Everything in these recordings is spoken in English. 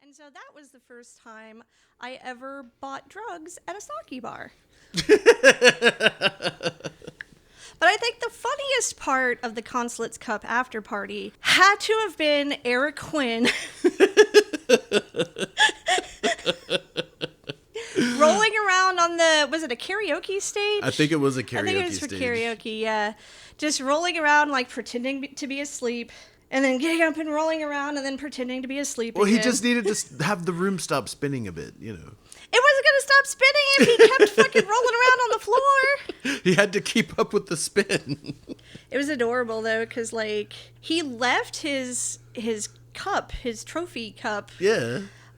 And so that was the first time I ever bought drugs at a sake bar. But I think the funniest part of the Consulate's Cup after party had to have been Eric Quinn rolling around on was it a karaoke stage? I think it was a karaoke stage. I think it was for karaoke, yeah. Just rolling around, like, pretending to be asleep, and then getting up and rolling around, and then pretending to be asleep again. He just needed to have the room stop spinning a bit, you know. It wasn't going to stop spinning if he kept fucking rolling around on the floor. He had to keep up with the spin. It was adorable, though, because, like, he left his cup, his trophy cup,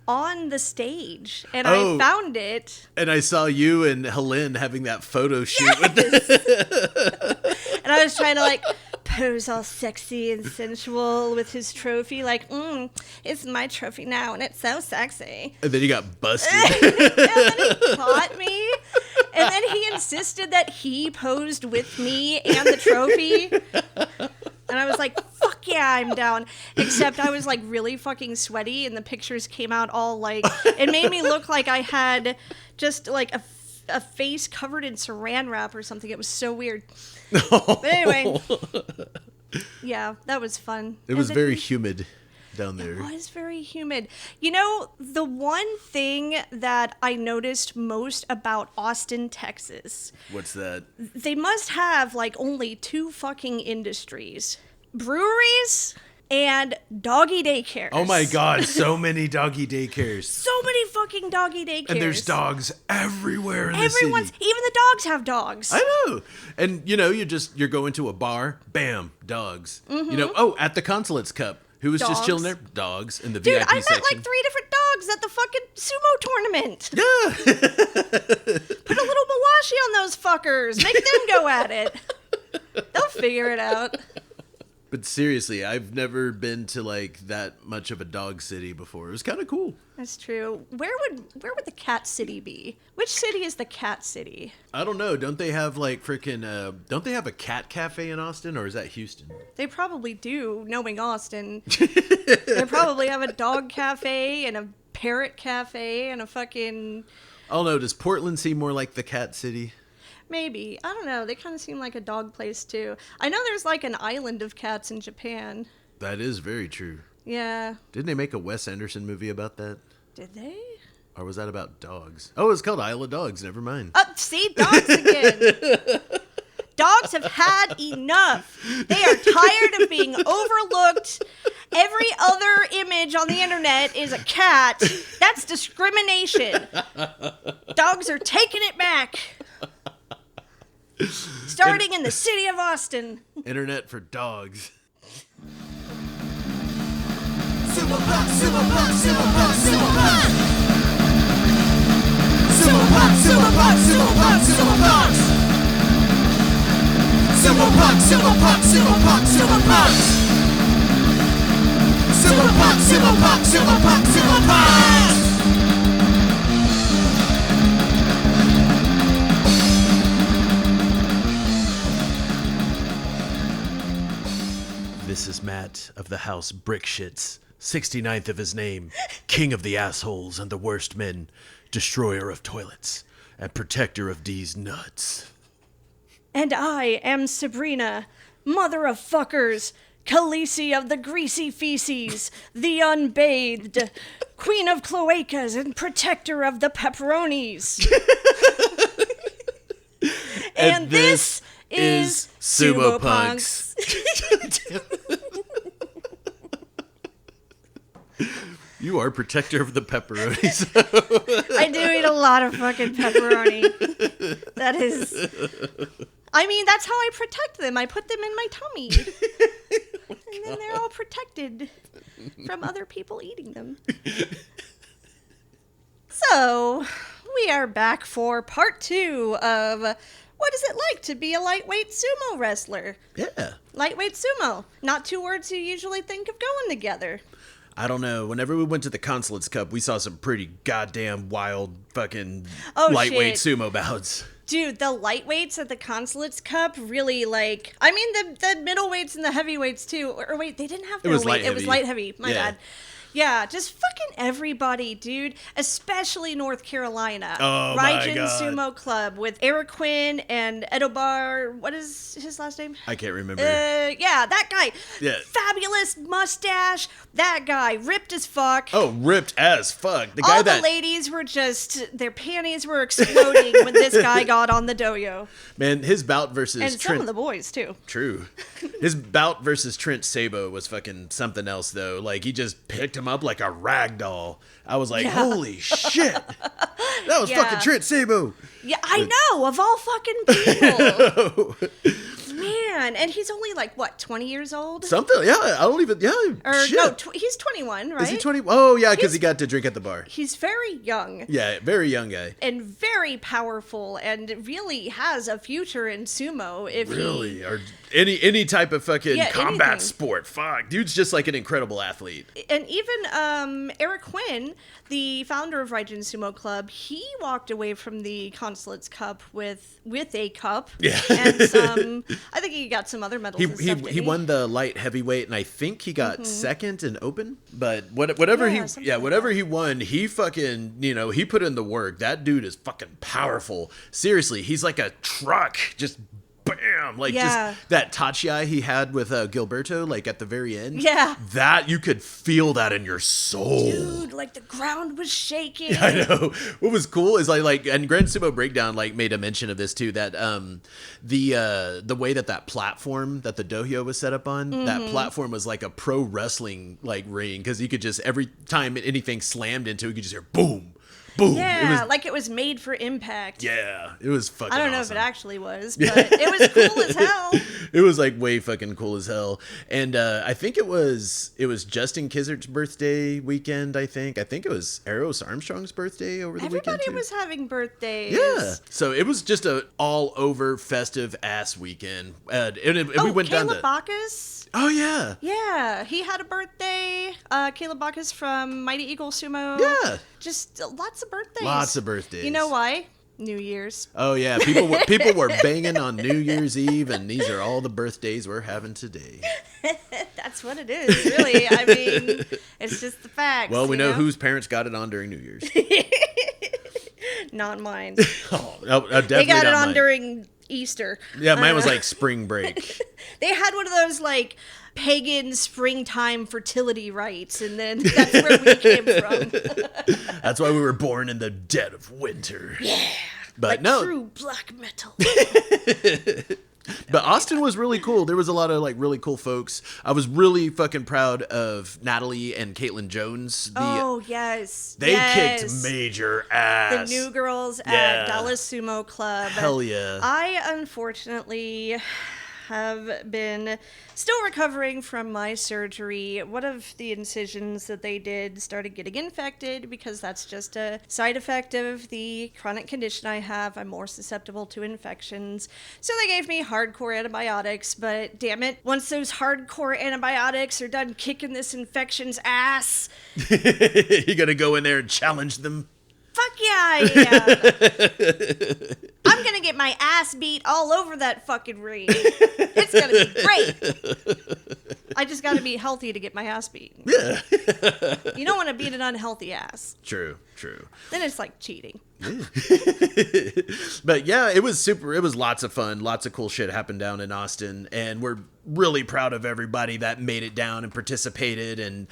on the stage, and I found it. And I saw you and Helene having that photo shoot with it. And I was trying to, like, pose all sexy and sensual with his trophy, like, it's my trophy now, and it's so sexy. And then you got busted. And then he caught me, and then he insisted that he posed with me and the trophy. And I was like, fuck yeah, I'm down. Except I was, like, really fucking sweaty, and the pictures came out all, like, it made me look like I had just, like, a face covered in saran wrap or something. It was so weird. But anyway, yeah, that was fun. It was very humid down there. It was very humid. You know, the one thing that I noticed most about Austin, Texas. What's that? They must have, like, only two fucking industries. Breweries and doggy daycares. Oh my god, so many doggy daycares. So many fucking doggy daycares. And there's dogs everywhere in the city. Even the dogs have dogs. I know. And, you know, you're going to a bar, bam, dogs. Mm-hmm. You know, at the Consulate's Cup. Who was just chilling there? Dogs in the VIP section. Dude, I met like 3 different dogs at the fucking sumo tournament. Yeah. Put a little Mawashi on those fuckers. Make them go at it. They'll figure it out. But seriously, I've never been to, like, that much of a dog city before. It was kind of cool. That's true. Where would the cat city be? Which city is the cat city? I don't know. Don't they have, like, don't they have a cat cafe in Austin, or is that Houston? They probably do, knowing Austin. They probably have a dog cafe and a parrot cafe and a fucking... I don't know. Does Portland seem more like the cat city? Maybe. I don't know. They kind of seem like a dog place, too. I know there's, like, an island of cats in Japan. That is very true. Yeah. Didn't they make a Wes Anderson movie about that? Did they? Or was that about dogs? Oh, it's called Isle of Dogs. Never mind. See? Dogs again. Dogs have had enough. They are tired of being overlooked. Every other image on the internet is a cat. That's discrimination. Dogs are taking it back. Starting in the city of Austin. Internet for dogs. Sumo Punx, Sumo Punx, Sumo Punx, Sumo Punx. Sumo Punx, Sumo Punx, Sumo Punx, Sumo Punx. Sumo Punx, Sumo Punx, Sumo Punx, Sumo Punx. Sumo Punx, Sumo Punx, Sumo Punx, Sumo Punx. This is Matt of the House Brickshits, 69th of his name, king of the assholes and the worst men, destroyer of toilets, and protector of D's nuts. And I am Sabrina, mother of fuckers, Khaleesi of the greasy feces, the unbathed, queen of cloacas and protector of the pepperonis. and this is Sumo Punx. You are protector of the pepperonis. I do eat a lot of fucking pepperoni. That is... I mean, that's how I protect them. I put them in my tummy. And then they're all protected from other people eating them. So, we are back for part 2 of... What is it like to be a lightweight sumo wrestler? Yeah. Lightweight sumo. Not 2 words you usually think of going together. I don't know. Whenever we went to the Consulate's Cup, we saw some pretty goddamn wild fucking lightweight sumo bouts. Dude, the lightweights at the Consulate's Cup really, like... I mean, the middleweights and the heavyweights, too. Or wait, they didn't have middleweight. It was light heavy. My bad. Yeah, just fucking everybody, dude. Especially North Carolina. Oh, my Raijin God. Sumo Club with Eric Quinn and Edobar. What is his last name? I can't remember. Yeah, that guy. Yeah. Fabulous mustache. That guy. Ripped as fuck. Oh, ripped as fuck. The guy All that the ladies were just, their panties were exploding when this guy got on the doyo. man, his bout versus And some Trent. of the boys, too. True. His bout versus Trent Sabo was fucking something else, though. Like, he just picked him up like a rag doll. I was like, holy shit. That was Yeah. fucking Trent Sabo. Yeah, I know, of all fucking people. Man, and he's only like, what, 20 years old? Something, yeah, I don't even, yeah, Or shit. no, he's 21, right? Is he 20? Oh, yeah, because He's- he got to drink at the bar. He's very young Yeah, very young guy. and very powerful and really has a future in sumo if Really? he... Or any type of fucking Yeah, combat anything. sport. Fuck. Dude's just like an incredible athlete. And even Eric Quinn, the founder of Raijin Sumo Club, he walked away from the Consulate's Cup with a cup. Yeah. And some, I think he got some other medals and He stuff, didn't he won the light heavyweight, and I think he got second in open. But whatever Yeah, something like whatever that. he won, he fucking he put in the work. That dude is fucking powerful. Seriously, he's like a truck. Just bam, like Yeah. just that Tachi he had with Gilberto, like at the very end. Yeah. that you could feel that in your soul. Dude, like the ground was shaking. I know. What was cool is like and Grand Sumo Breakdown like made a mention of this too, that the way that platform that the dohyo was set up on, that platform was like a pro wrestling like ring, because you could just, every time anything slammed into it, you could just hear boom, boom. Yeah, like it was made for impact. Yeah, it was fucking I don't know awesome. if it actually was, but it was cool as hell. It was like way fucking cool as hell. And I think it was Justin Kizert's birthday weekend. I think it was Eros Armstrong's birthday over the weekend Everybody too. was having birthdays. Yeah, so it was just a all over festive ass weekend. And we went down Caleb to Bacchus. oh yeah, Yeah, he had a birthday. Caleb Bacchus from Mighty Eagle Sumo. Yeah. Just lots of birthdays. Lots of birthdays. You know why? New Year's. Oh yeah, people were banging on New Year's Eve, and these are all the birthdays we're having today. That's what it is, really. I mean, it's just the facts. Well, we you know whose parents got it on during New Year's. Not mine. Oh, definitely They got it not on mine. during Easter. Yeah, mine was like spring break. They had one of those like pagan springtime fertility rites, and then that's where we came from. That's why we were born in the dead of winter. Yeah. But like no, true black metal. but Austin was really cool. There was a lot of like really cool folks. I was really fucking proud of Natalie and Caitlin Jones. Oh yes, They yes. kicked major The ass. new girls Yeah. at Dallas Sumo Club. Hell yeah. I unfortunately have been still recovering from my surgery. One of the incisions that they did started getting infected because that's just a side effect of the chronic condition I have. I'm more susceptible to infections. So they gave me hardcore antibiotics, but damn it, once those hardcore antibiotics are done kicking this infection's ass, You gotta go in there and challenge them. fuck yeah, I am. I'm gonna get my ass beat all over that fucking ring. It's gonna be great. I just gotta be healthy to get my ass beat. Yeah. You don't want to beat an unhealthy ass. True. Then it's like cheating. But yeah, it was super. It was lots of fun. Lots of cool shit happened down in Austin, and we're really proud of everybody that made it down and participated. And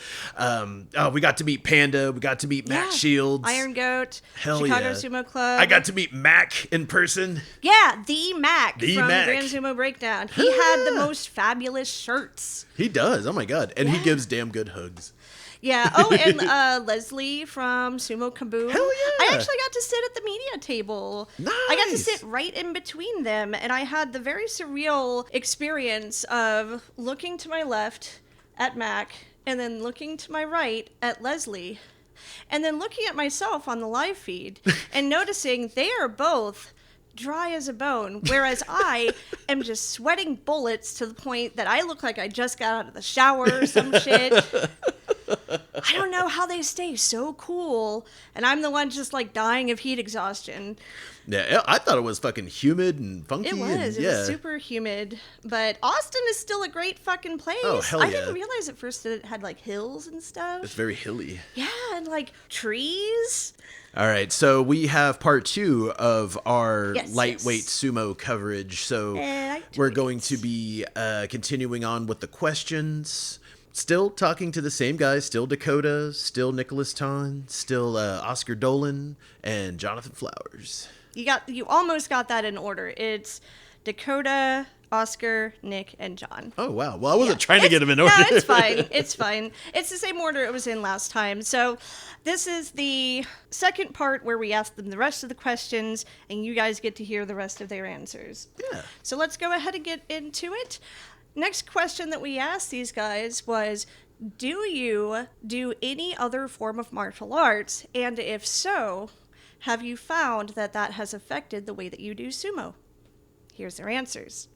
we got to meet Panda. We got to meet Matt Yeah. Shields. Iron Goat. Hell Chicago yeah. Sumo Club. I got to meet Mac in person. Yeah, the Mac The from Mac. Grand Sumo Breakdown. He Hell had the yeah. most fabulous shirts. He does. Oh my god, and he Yeah. gives damn good hugs. Yeah. Oh, and Leslie from Sumo Kaboom. Hell yeah. I actually got to sit at the media table. I got to Nice. sit right in between them, and I had the very surreal experience of looking to my left at Mac, and then looking to my right at Leslie, and then looking at myself on the live feed and noticing they are both dry as a bone, whereas I am just sweating bullets to the point that I look like I just got out of the shower or some shit. I don't know how they stay so cool, and I'm the one just like dying of heat exhaustion. Yeah, I thought it was fucking humid and funky. It was. It was super humid. But Austin is still a great fucking place. Oh, hell I yeah. didn't realize at first that it had like hills and stuff. It's very hilly. Yeah, and like trees. All right, so we have part 2 of our Yes, lightweight yes. sumo coverage. So we're going to be continuing on with the questions. Still talking to the same guys. Still Dakota. Still Nicholas Ton. Still Oscar Dolan and Jonathan Flowers. You almost got that in order. It's Dakota, Oscar, Nick, and John. Oh, wow. Well, I wasn't trying to get them in order. No, it's fine. It's fine. It's the same order it was in last time. So this is the second part where we ask them the rest of the questions, and you guys get to hear the rest of their answers. Yeah. So let's go ahead and get into it. Next question that we asked these guys was, do you do any other form of martial arts? And if so, have you found that that has affected the way that you do sumo? Here's their answers.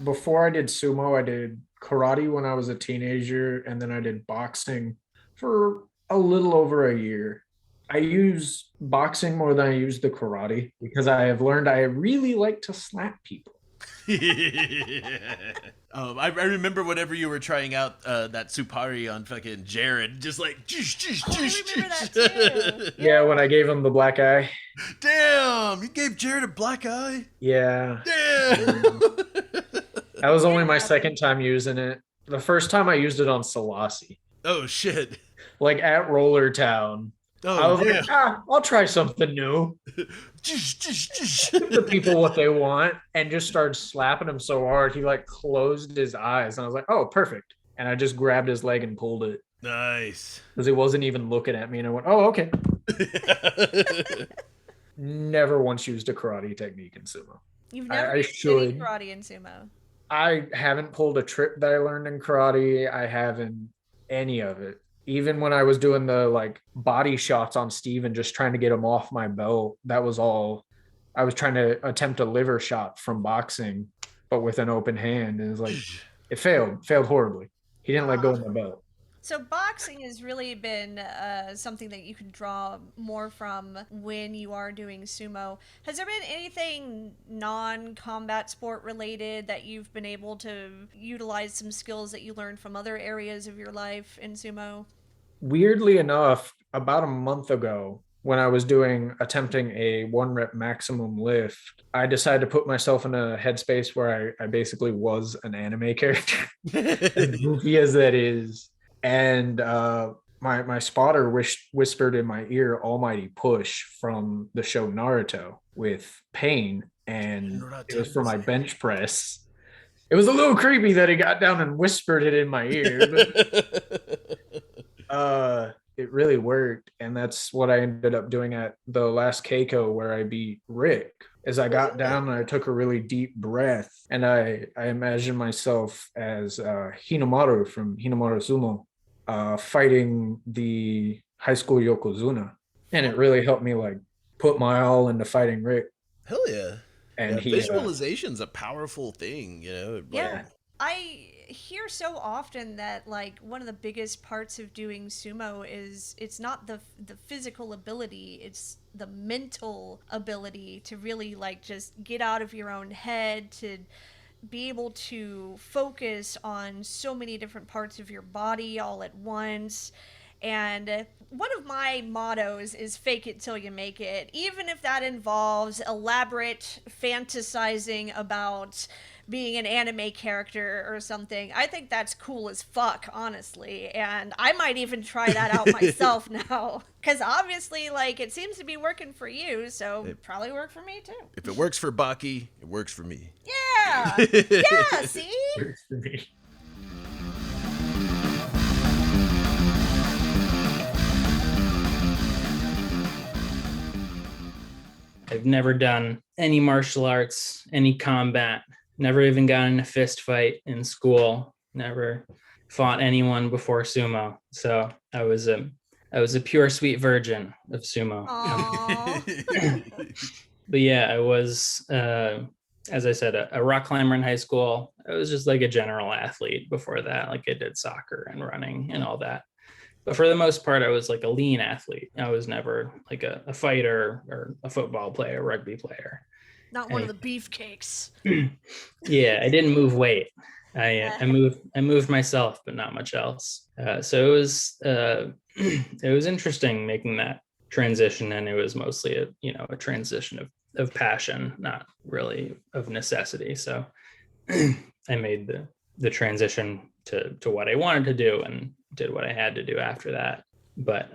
Before I did sumo, I did karate when I was a teenager, and then I did boxing for a little over a year. I use boxing more than I use the karate because I have learned I really like to slap people. I remember whenever you were trying out that Supari on fucking Jared, just like, I remember that too. Yeah, when I gave him the black eye. damn, you gave Jared a black eye? Yeah, Damn. that was only my second time using it. The first time I used it on Selassie, Oh, shit. like at Roller Town. Oh, I was yeah. like, I'll try something new. Give the people what they want, and just started slapping him so hard he like closed his eyes, and I was like, oh, perfect. And I just grabbed his leg and pulled it Nice. because he wasn't even looking at me, and I went, oh, okay. Never once used a karate technique in sumo. You've never I used any should. karate in sumo. I haven't pulled a trick that I learned in karate. I haven't any of it. Even when I was doing the like body shots on Steven, just trying to get him off my belt, that was all. I was trying to attempt a liver shot from boxing, but with an open hand. And it was like, it failed horribly. He didn't let go of my belt. So boxing has really been something that you can draw more from when you are doing sumo. Has there been anything non-combat sport related that you've been able to utilize some skills that you learned from other areas of your life in sumo? Weirdly enough, about a month ago, when I was attempting a 1 rep maximum lift, I decided to put myself in a headspace where I basically was an anime character, as goofy as that is. And my spotter whispered in my ear "Almighty Push" from the show Naruto with pain, and it was for my bench press. It was a little creepy that he got down and whispered it in my ear, but it really worked, and that's what I ended up doing at the last Keiko where I beat Rick. As I got down and I took a really deep breath, and I imagined myself as Hinamaru from Hinamaru Sumo, fighting the high school Yokozuna, and it really helped me like put my all into fighting Rick. Hell yeah. And Yeah, visualization's a powerful thing, you know? Yeah. I hear so often that like one of the biggest parts of doing sumo is it's not the physical ability, it's the mental ability to really like just get out of your own head, to be able to focus on so many different parts of your body all at once. And one of my mottos is fake it till you make it, even if that involves elaborate fantasizing about being an anime character or something. I think that's cool as fuck, honestly. And I might even try that out myself now. Because obviously, like, it seems to be working for you, so it probably work for me too. If it works for Baki, it works for me. Yeah! Yeah, see? I've never done any martial arts, any combat, never even gotten in a fist fight in school, never fought anyone before sumo. So I was a pure sweet virgin of sumo. Aww. But yeah, I was, as I said, a rock climber in high school. I was just like a general athlete before that. Like I did soccer and running and all that. But for the most part, I was like a lean athlete. I was never like a fighter or a football player, rugby player. Not one of the beefcakes. Yeah, I didn't move weight. I moved myself, but not much else. So it was interesting making that transition, and it was mostly a transition of passion, not really of necessity. So I made the transition to what I wanted to do and did what I had to do after that. But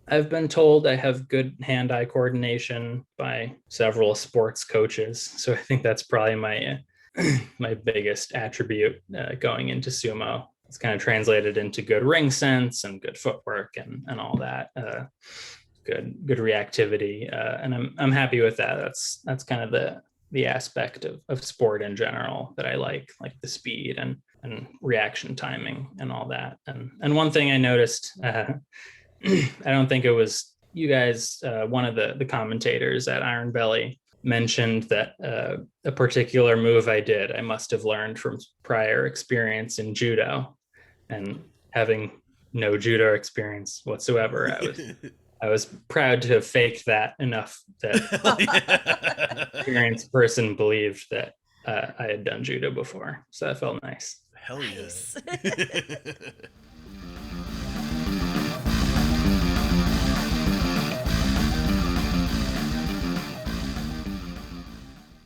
I've been told I have good hand-eye coordination by several sports coaches. So I think that's probably my biggest attribute going into sumo. It's kind of translated into good ring sense and good footwork and all that. Good reactivity, and I'm happy with that. That's kind of the aspect of sport in general that I like the speed and reaction timing and all that. And one thing I noticed, I don't think it was you guys, one of the commentators at Iron Belly mentioned that a particular move I did, I must have learned from prior experience in judo, and having no judo experience whatsoever, I was proud to have faked that enough that an experienced person believed that I had done judo before. So that felt nice. Hell yeah. Nice.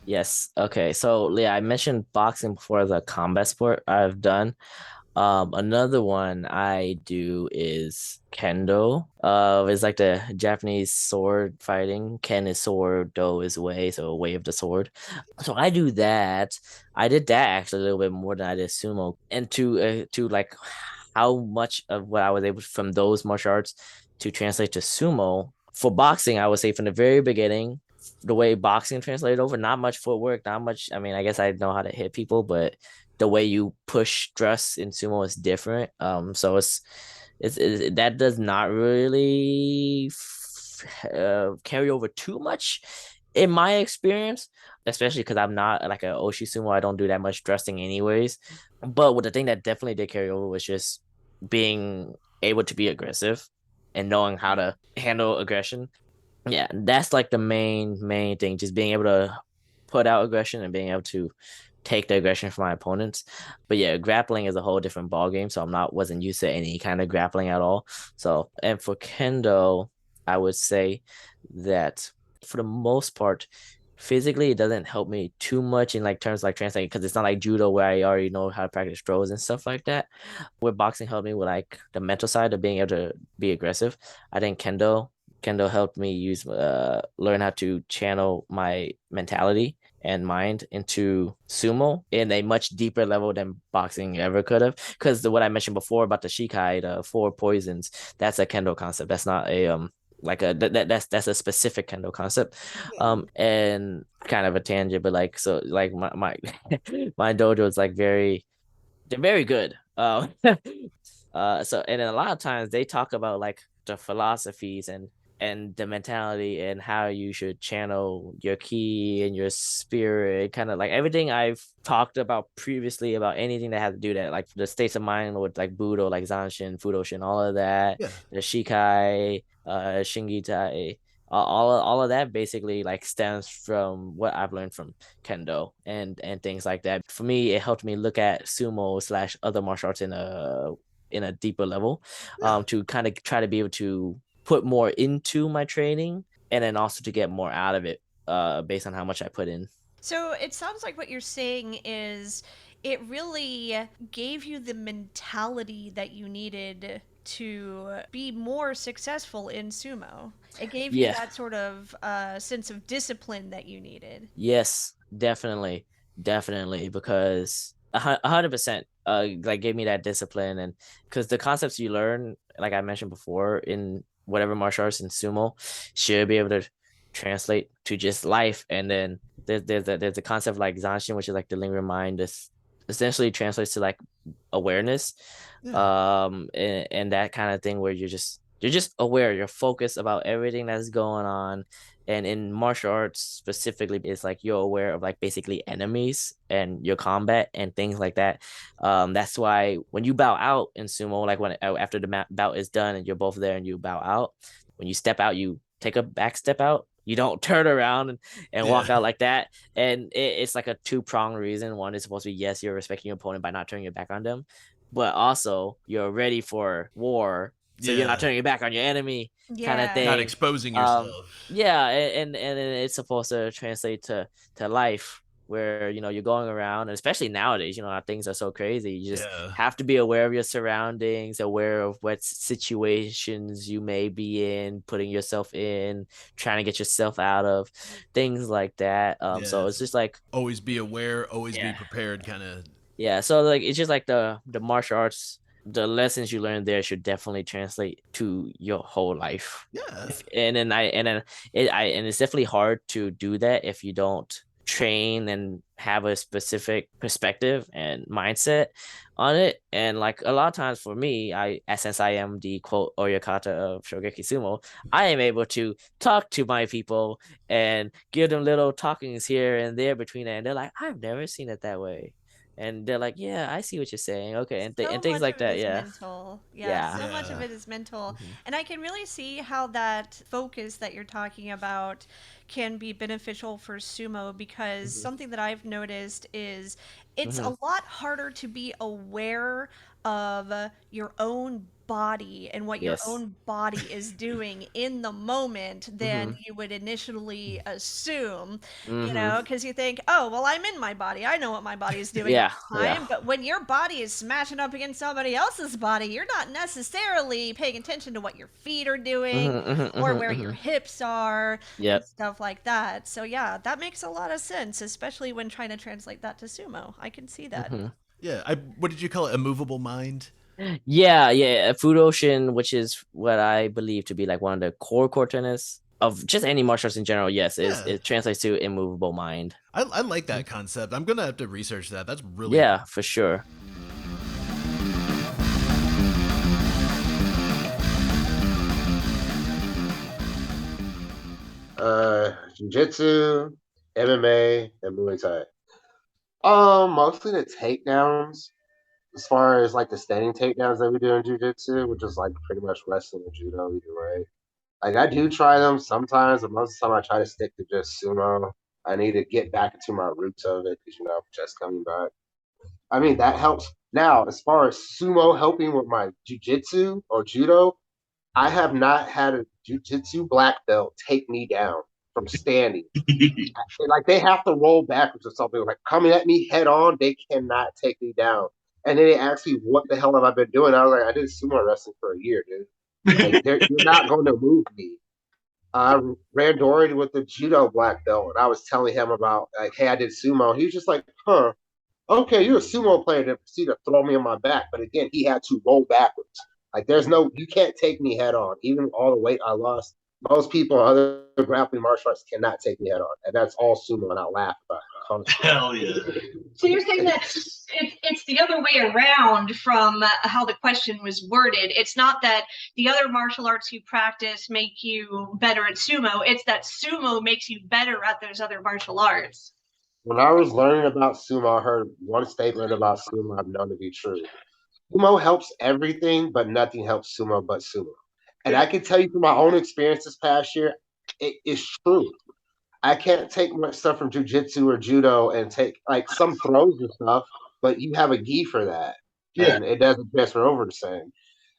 Yes. Okay. So yeah, I mentioned boxing before as a combat sport I've done. Another one I do is kendo. It's like the Japanese sword fighting. Ken is sword, do is way, so way of the sword. So I do that. I did that actually a little bit more than I did sumo, and to like how much of what I was able from those martial arts to translate to sumo. For boxing, I would say from the very beginning, the way boxing translated over, not much footwork, not much. I mean, I guess I know how to hit people, but the way you push thrust in sumo is different. So that does not really carry over too much in my experience, especially because I'm not like a Oshi sumo. I don't do that much thrusting anyways. But what the thing that definitely did carry over was just being able to be aggressive and knowing how to handle aggression. Yeah, that's like the main thing, just being able to put out aggression and being able to take the aggression from my opponents. But yeah, grappling is a whole different ball game, so wasn't used to any kind of grappling at all. So, and for kendo, I would say that for the most part, physically it doesn't help me too much in like terms like translating, because it's not like judo where I already know how to practice throws and stuff like that. Where boxing helped me with like the mental side of being able to be aggressive. I think kendo helped me learn how to channel my mentality and mind into sumo in a much deeper level than boxing ever could have. Because what I mentioned before about the shikai, the four poisons, that's a kendo concept. That's not a like that's a specific kendo concept. And kind of a tangent, but like so like my my dojo is like they're very good. So and then a lot of times they talk about like the philosophies and the mentality and how you should channel your ki and your spirit, kind of like everything I've talked about previously about anything that has to do that, like the states of mind with like Budo, like Zanshin, Fudoshin, all of that, Yeah. the Shikai, Shingitai, all of that basically like stems from what I've learned from Kendo and things like that. For me, it helped me look at sumo slash other martial arts in a deeper level, to kind of try to be able to put more into my training and then also to get more out of it based on how much I put in. So it sounds like what you're saying is it really gave you the mentality that you needed to be more successful in sumo. It gave you Yeah. that sort of sense of discipline that you needed. Yes, definitely, because 100% like gave me that discipline, and because the concepts you learn, like I mentioned before, in whatever martial arts in sumo, should be able to translate to just life. And then there's a concept like zanshin, which is like the lingering mind. This essentially translates to like awareness, and that kind of thing where you're just aware, you're focused about everything that's going on, And in martial arts specifically, it's like you're aware of like basically enemies and your combat and things like that. That's why when you bow out in sumo, like when after the bout is done and you're both there and you bow out, when you step out, you take a back step out. You don't turn around and walk out like that. And it's like a two-pronged reason. One is supposed to be, yes, you're respecting your opponent by not turning your back on them, but also you're ready for war. So you're not turning your back on your enemy kind of thing. Not exposing yourself. And it's supposed to translate to life where, you know, you're going around, and especially nowadays, you know, how things are so crazy. You just have to be aware of your surroundings, aware of what situations you may be in, putting yourself in, trying to get yourself out of, things like that. So it's just like always be aware, always be prepared kind of. Yeah, so like it's just like the martial arts, the lessons you learn there should definitely translate to your whole life. Yeah. And it's definitely hard to do that if you don't train and have a specific perspective and mindset on it. And like a lot of times for me, since I am the quote Oyakata of Shogeki Sumo, I am able to talk to my people and give them little talkings here and there between it, and they're like, I've never seen it that way. And they're like, yeah, I see what you're saying. Okay. And things like that. Yeah. Mental. Yeah. So much of it is mental. Mm-hmm. And I can really see how that focus that you're talking about can be beneficial for sumo, because something that I've noticed is it's a lot harder to be aware of your own body and what your own body is doing in the moment than you would initially assume, you know, because you think, oh, well, I'm in my body, I know what my body is doing at the time. But when your body is smashing up against somebody else's body, you're not necessarily paying attention to what your feet are doing or where your hips are and stuff like that. So yeah, that makes a lot of sense, especially when trying to translate that to sumo. I can see that. Yeah, what did you call it? A movable mind? Yeah, Fudoshin, which is what I believe to be like one of the core tenets of just any martial arts in general. Yes, it translates to immovable mind. I like that concept. I'm gonna have to research that. That's really for sure. Jiu-Jitsu, MMA, and Muay Thai. Mostly the takedowns. As far as like the standing takedowns that we do in jiu-jitsu, which is like pretty much wrestling and judo either way. Like I do try them sometimes, but most of the time I try to stick to just sumo. I need to get back into my roots of it because, you know, I'm just coming back. I mean, that helps. Now, as far as sumo helping with my jiu-jitsu or judo, I have not had a jiu-jitsu black belt take me down from standing. Like they have to roll backwards or something. Like coming at me head on, they cannot take me down. And then they asked me, what the hell have I been doing? I was like, I did sumo wrestling for a year, dude. Like, you're not going to move me. I ran Dory with the judo black belt, and I was telling him about, like, hey, I did sumo. He was just like, huh, okay, you're a sumo player. Then proceeded to throw me on my back. But again, he had to roll backwards. Like, you can't take me head on. Even all the weight I lost, most people, other grappling martial arts cannot take me head on. And that's all sumo, and I laugh about it. Hell yeah. So you're saying that it's the other way around from how the question was worded. It's not that the other martial arts you practice make you better at sumo. It's that sumo makes you better at those other martial arts. When I was learning about sumo, I heard one statement about sumo I've known to be true. Sumo helps everything, but nothing helps sumo but sumo. And I can tell you from my own experience this past year, it is true. I can't take much stuff from jiu-jitsu or judo and take like some throws and stuff, but you have a gi for that. Yeah. And it doesn't transfer over the same.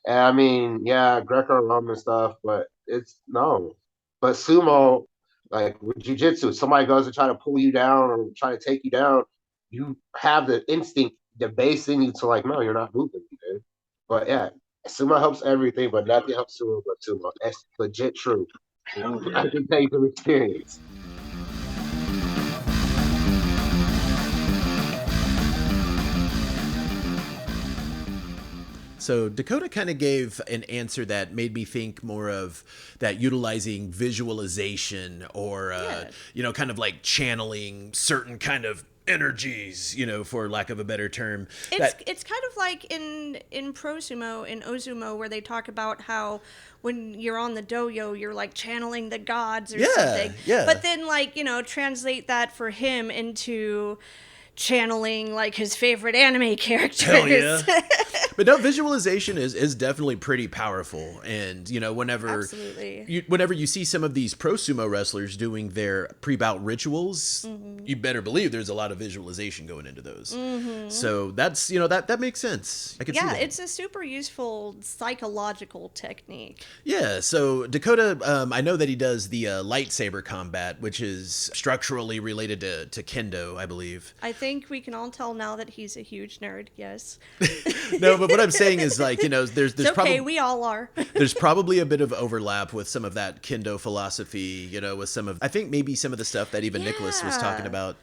And I mean, yeah, Greco-Roman stuff, but it's no. But sumo, like with jiu-jitsu, somebody goes to try to pull you down or try to take you down, you have the instinct, the base in you to like, no, you're not moving, dude. But yeah, sumo helps everything, but nothing helps sumo but sumo. That's legit true. I can tell you from experience. So Dakota kind of gave an answer that made me think more of that utilizing visualization or, you know, kind of like channeling certain kind of energies, for lack of a better term. It's kind of like in pro sumo, in Ozumo, where they talk about how when you're on the doyo, you're like channeling the gods or something. Yeah. But then translate that for him into channeling like his favorite anime characters. Hell yeah. But no, visualization is definitely pretty powerful. And, whenever you see some of these pro sumo wrestlers doing their pre-bout rituals, you better believe there's a lot of visualization going into those. So that's, that makes sense. I can see that. It's a super useful psychological technique. Yeah, so Dakota, I know that he does the lightsaber combat, which is structurally related to kendo, I believe. I think we can all tell now that he's a huge nerd, yes. No, but what I'm saying is there's it's okay, we all are. There's probably a bit of overlap with some of that kendo philosophy, with some of, I think maybe some of the stuff that even Nicholas was talking about.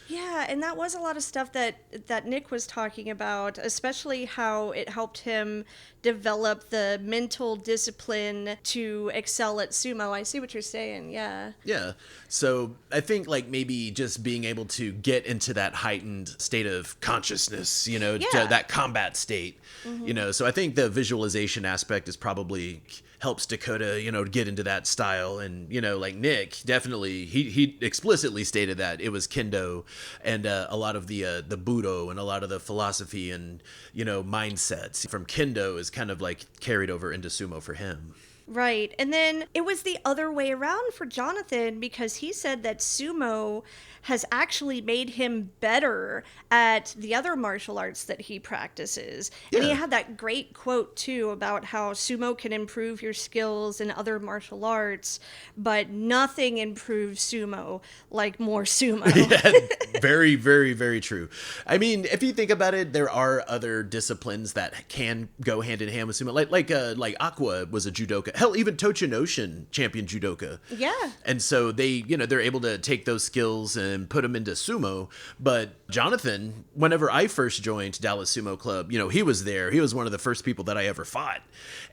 Yeah, and that was a lot of stuff that Nick was talking about, especially how it helped him develop the mental discipline to excel at sumo. I see what you're saying, yeah. Yeah, so I think maybe just being able to get into that heightened state of consciousness, to that combat state, so I think the visualization aspect is probably helps Dakota, get into that style. And, like Nick, definitely, he explicitly stated that it was kendo and a lot of the Budo and a lot of the philosophy and, mindsets from kendo is kind of carried over into sumo for him. Right. And then it was the other way around for Jonathan, because he said that sumo has actually made him better at the other martial arts that he practices. Yeah. And he had that great quote, too, about how sumo can improve your skills in other martial arts, but nothing improves sumo like more sumo. Yeah, very, very, very true. I mean, if you think about it, there are other disciplines that can go hand in hand with sumo. Like Aqua was a judoka. Hell, even Tochinoshin champion judoka. Yeah. And so they, they're able to take those skills and put them into sumo. But Jonathan, whenever I first joined Dallas Sumo Club, he was there. He was one of the first people that I ever fought.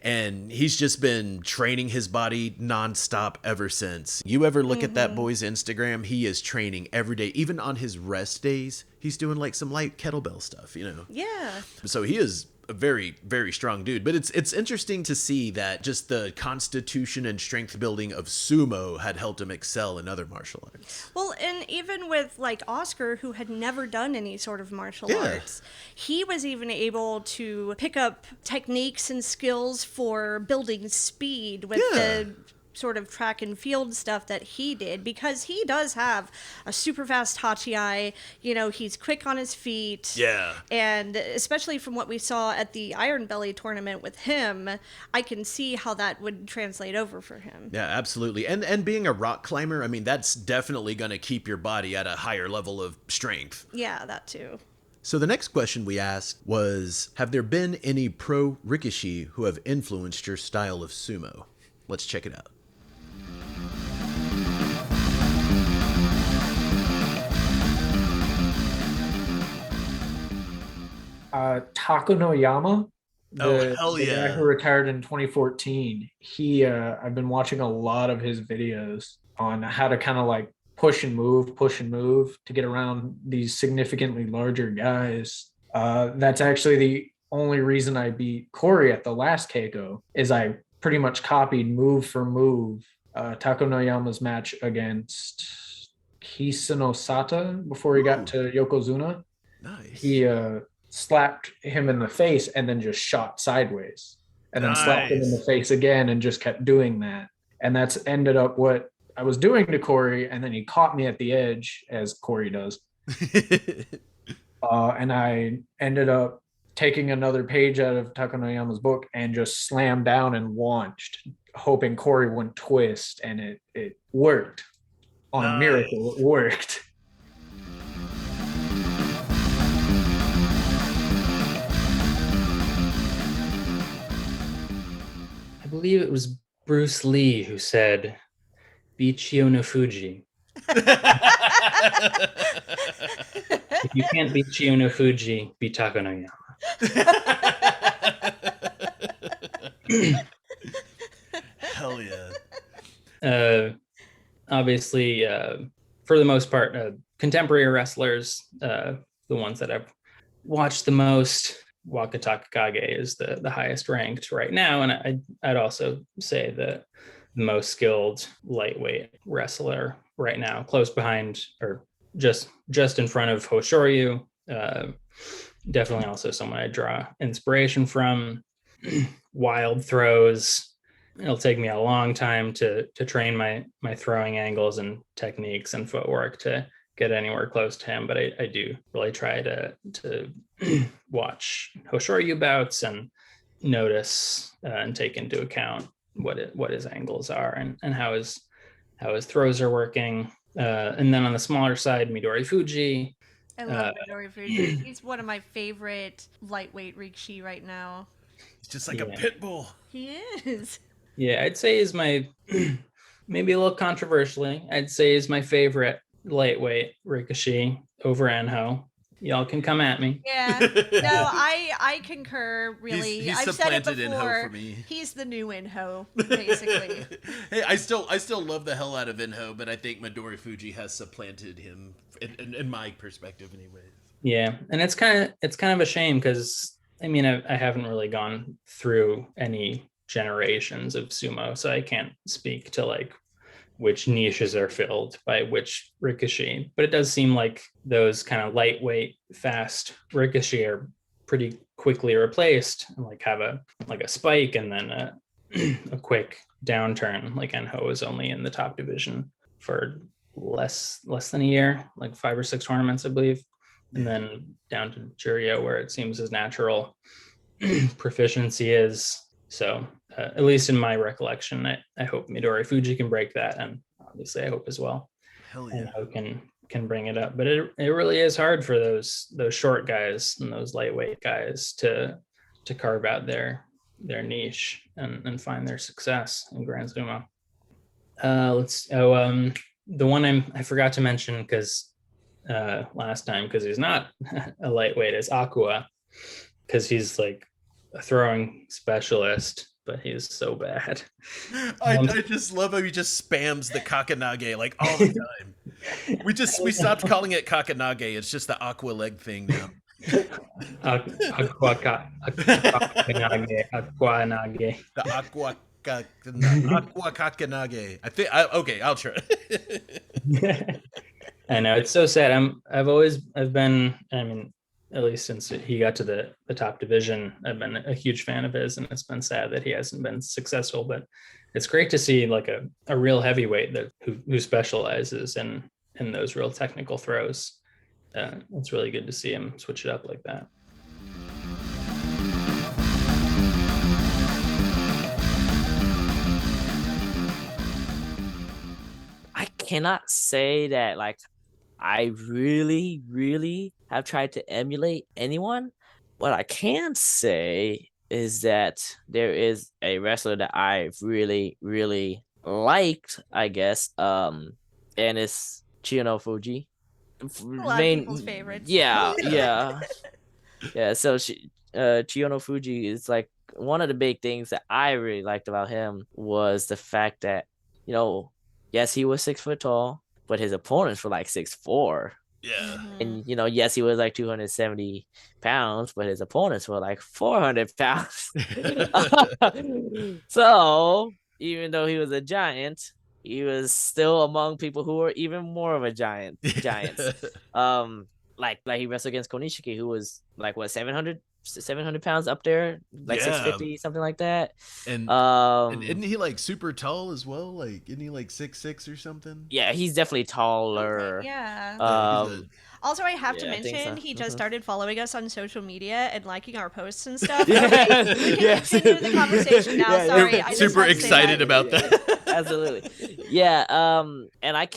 And he's just been training his body nonstop ever since. You ever look at that boy's Instagram, he is training every day. Even on his rest days, he's doing some light kettlebell stuff, Yeah. So he is a very, very strong dude. But it's interesting to see that just the constitution and strength building of sumo had helped him excel in other martial arts. Well, and even with Oscar, who had never done any sort of martial arts, he was even able to pick up techniques and skills for building speed with the sort of track and field stuff that he did, because he does have a super fast Hachi. He's quick on his feet. Yeah. And especially from what we saw at the Iron Belly tournament with him, I can see how that would translate over for him. Yeah, absolutely. And being a rock climber, I mean, that's definitely going to keep your body at a higher level of strength. Yeah, that too. So the next question we asked was, have there been any pro rikishi who have influenced your style of sumo? Let's check it out. Takunoyama, hell the yeah, guy who retired in 2014. I've been watching a lot of his videos on how to kind of push and move to get around these significantly larger guys. That's actually the only reason I beat Corey at the last Keiko, is I pretty much copied move for move Takunoyama's match against Hisano Sata before he got to Yokozuna. Nice. He slapped him in the face and then just shot sideways, and then slapped him in the face again and just kept doing that. And that's ended up what I was doing to Corey, and then he caught me at the edge, as Corey does. And I ended up taking another page out of Takunoyama's book and just slammed down and launched, hoping Corey wouldn't twist, and it worked. On a miracle, it worked. I believe it was Bruce Lee who said, "Be Chino Fuji." If you can't beat Chino Fuji, be Takunoyama. Hell yeah. Obviously, for the most part, contemporary wrestlers, the ones that I've watched the most, Wakataka Kage is the highest ranked right now, and I'd also say the most skilled lightweight wrestler right now, close behind or just in front of Hoshoryu. Definitely also someone I draw inspiration from. Wild throws. It'll take me a long time to train my throwing angles and techniques and footwork to get anywhere close to him, but I do really try to watch Hoshoryu bouts and notice and take into account what his angles are and how his throws are working. And then on the smaller side, Midori Fuji. I love Midori Fuji. He's one of my favorite lightweight rikishi right now. He's just like a pit bull. He is. Yeah, I'd say is my maybe a little controversially, I'd say is my favorite lightweight Ricochet over Enho. Y'all can come at me. Yeah. No, I concur, really. He's I've said it supplanted before. Inho for me. He's the new Inho, basically. Hey, I still love the hell out of Inho, but I think Midori Fuji has supplanted him in my perspective anyways. Yeah, and it's kind of a shame because I mean I haven't really gone through any generations of sumo, so I can't speak to like which niches are filled by which Ricochet, but it does seem like those kind of lightweight, fast Ricochet are pretty quickly replaced and like have a spike and then a quick downturn. Like Enho is only in the top division for less than a year, like 5 or 6 tournaments, I believe, and then down to Juryo where it seems his natural proficiency is. So at least in my recollection, I hope Midori Fuji can break that, and obviously I hope as well. Hell yeah. And Ho can bring it up. But it really is hard for those short guys and those lightweight guys to carve out their niche and find their success in Grand Sumo. The one I forgot to mention because last time, because he's not a lightweight, is Aqua, because he's like a throwing specialist, but he's so bad. I just love how he just spams the kakanage like all the time. We stopped calling it kakanage. It's just the aqua leg thing now. Aqua nage. The aqua kakanage. Okay, I'll try. I know, it's so sad. I've been, I mean, at least since he got to the top division, I've been a huge fan of his, and it's been sad that he hasn't been successful, but it's great to see like a real heavyweight who specializes in those real technical throws. It's really good to see him switch it up like that. I cannot say that like I really, really have tried to emulate anyone. What I can say is that there is a wrestler that I've really, really liked, I guess, and it's Chino Fuji. A lot of people's favorites. Yeah. So Chino Fuji is like one of the big things that I really liked about him was the fact that, you know, yes, he was 6 foot tall, but his opponents were like 6'4". Yeah. And, you know, yes, he was like 270 pounds, but his opponents were like 400 pounds. So even though he was a giant, he was still among people who were even more of a giants. Like he wrestled against Konishiki, who was like what 700 pounds up there, like 650, something like that. And isn't he like super tall as well? Like isn't he like 6'6" or something? Yeah, he's definitely taller. Okay, yeah. Also, I have to mention he just started following us on social media and liking our posts and stuff. Yes. We can continue the conversation now. Yeah, Sorry, you're I just super had to say excited that. about that. Absolutely. Yeah. And I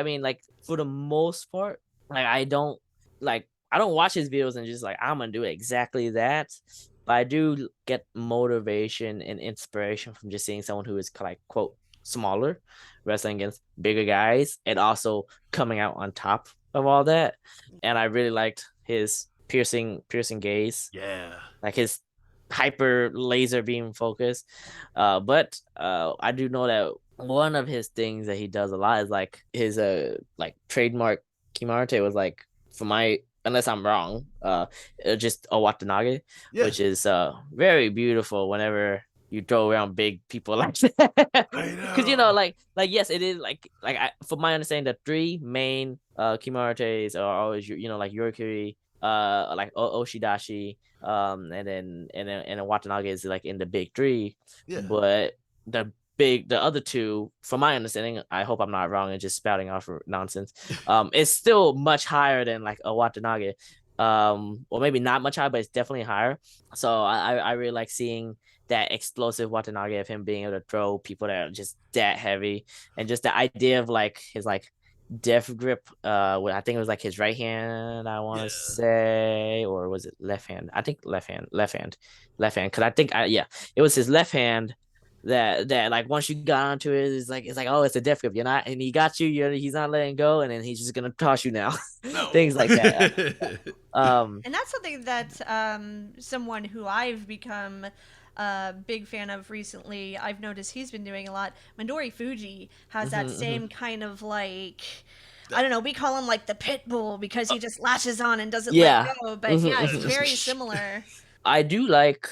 mean, like for the most part, like I don't watch his videos and just like I'm gonna do exactly that. But I do get motivation and inspiration from just seeing someone who is like quote smaller, wrestling against bigger guys, and also coming out on top of all that. And I really liked his piercing gaze. Yeah. Like his hyper laser beam focus. But I do know that one of his things that he does a lot is like his like trademark Kimarate was like, for my, unless I'm wrong, just a Watanabe, Yeah. which is very beautiful whenever you throw around big people like that. I Because know. like yes, it is like for my understanding, the three main Kimarates are always like Yorikiri, like Oshidashi, and then Watanabe is like in the big three, Yeah. but the other two, from my understanding, I hope I'm not wrong and just spouting off nonsense. It's still much higher than like a Watanabe. Or maybe not much higher, but it's definitely higher. So I really like seeing that explosive Watanabe of him being able to throw people that are just that heavy, and just the idea of like his like death grip. I think it was like his right hand, I want to say, or was it left hand? I think left hand. Because I think it was his left hand that like once you got onto it, it's like oh, it's a death grip. You're not, and he got you. He's not letting go, and then he's just gonna toss you now. No. Things like that. And that's something that someone who I've become a big fan of recently, I've noticed he's been doing a lot. Midori Fuji has that same kind of like, I don't know, we call him like the pit bull because he just lashes on and doesn't let Yeah. go. But yeah, it's very similar. I do like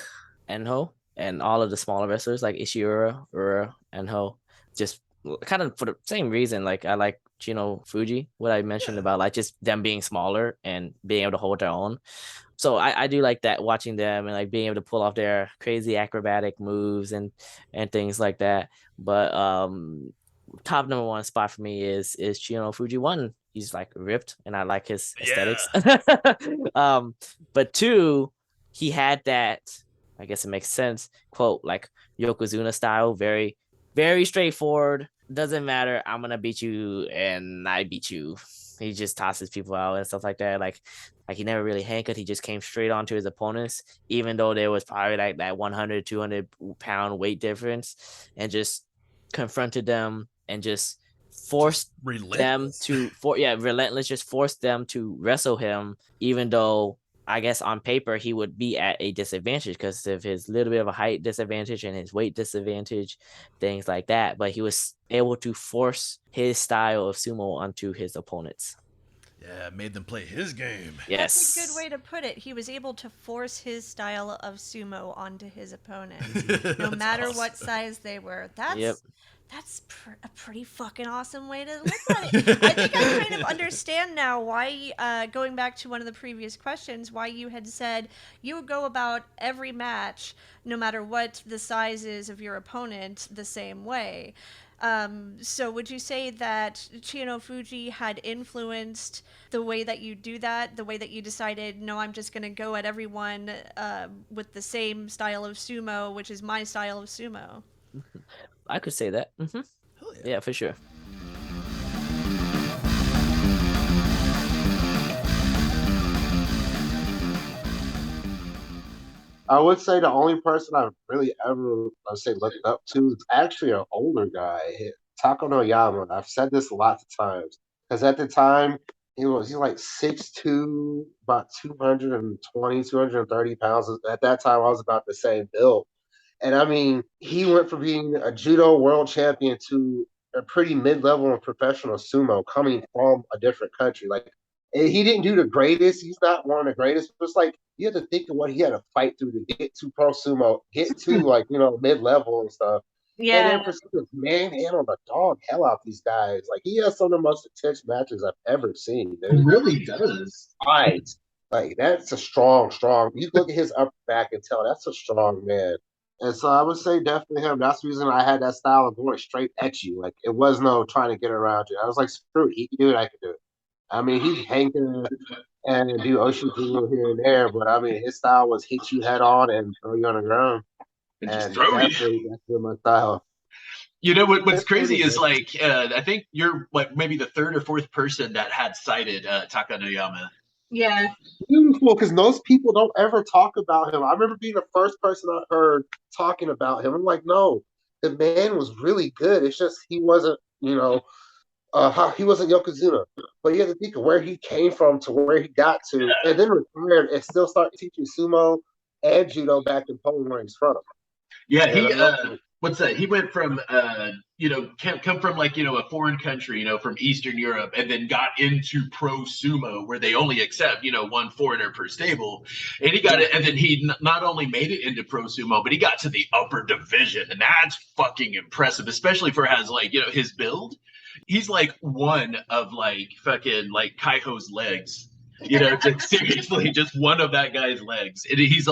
Enho and all of the smaller wrestlers like Ishiura, Ura, Enho, just kind of for the same reason. Like I like Chino Fuji, what I mentioned about like just them being smaller and being able to hold their own. So I do like that, watching them and like being able to pull off their crazy acrobatic moves and things like that. But top number one spot for me is Chino Fuji. One, he's like ripped and I like his aesthetics. But two, he had that, I guess it makes sense, quote, like Yokozuna style, very, very straightforward. Doesn't matter. I'm gonna beat you and I beat you. He just tosses people out and stuff like that. Like he never really hankered. He just came straight on to his opponents, even though there was probably like that 100, 200 pound weight difference, and just confronted them and just forced them relentless, just forced them to wrestle him, even though I guess on paper he would be at a disadvantage because of his little bit of a height disadvantage and his weight disadvantage, things like that. But he was able to force his style of sumo onto his opponents. Yeah, made them play his game. Yes. That's a good way to put it. He was able to force his style of sumo onto his opponents, no matter what size they were. That's a pretty fucking awesome way to look at it. I think I kind of understand now why, going back to one of the previous questions, why you had said you would go about every match, no matter what the size is of your opponent, the same way. So would you say that Chino Fuji had influenced the way that you do that, the way that you decided, no, I'm just going to go at everyone with the same style of sumo, which is my style of sumo? I could say that. Yeah, for sure. I would say the only person I've really ever, let's say, looked up to is actually an older guy, Tako no Yama. I've said this lots of times because at the time he's like 6'2", about 220, 230 pounds. At that time, I was about the same build. And I mean, he went from being a judo world champion to a pretty mid-level of professional sumo coming from a different country. Like, he didn't do the greatest. He's not one of the greatest. But it's like you have to think of what he had to fight through to get to pro sumo, get to like mid-level and stuff. And then proceed to manhandle the dog hell out these guys. Like he has some of the most intense matches I've ever seen. It really does. Right. Like that's a strong. You look at his upper back and tell that's a strong man. And so I would say definitely him. That's the reason I had that style of going straight at you. Like it was no trying to get around you. I was like, screw it. He can do it. I can do it. I mean, he's hanging and do Oshikudo here and there, but I mean, his style was hit you head on and throw you on the ground. And just throw you. That's my style. You know what's crazy is like I think you're like maybe the third or fourth person that had cited Taka no Yama. Yeah. Beautiful, because most people don't ever talk about him. I remember being the first person I heard talking about him. I'm like, no, the man was really good. It's just he wasn't, he wasn't Yokozuna. But you have to think of where he came from to where he got to, and then retired and still start teaching sumo and judo back in Poland where he's from. Yeah, what's that? He went from come from like a foreign country, from Eastern Europe, and then got into pro sumo where they only accept one foreigner per stable, and he got it. And then he not only made it into pro sumo, but he got to the upper division, and that's fucking impressive, especially for his build. He's like one of like fucking like Kaiho's legs. Just seriously, just one of that guy's legs. And he's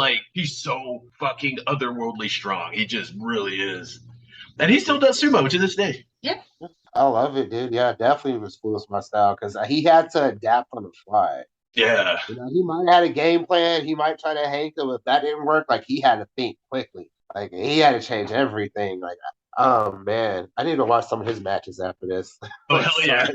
so fucking otherworldly strong. He just really is. And he still does sumo to this day. Yeah. I love it, dude. Yeah, definitely was cool with my style because he had to adapt on the fly. Yeah. He might have had a game plan. He might try to hang them. If that didn't work, like he had to think quickly. Like he had to change everything. Like, oh man, I need to watch some of his matches after this. Oh hell yeah.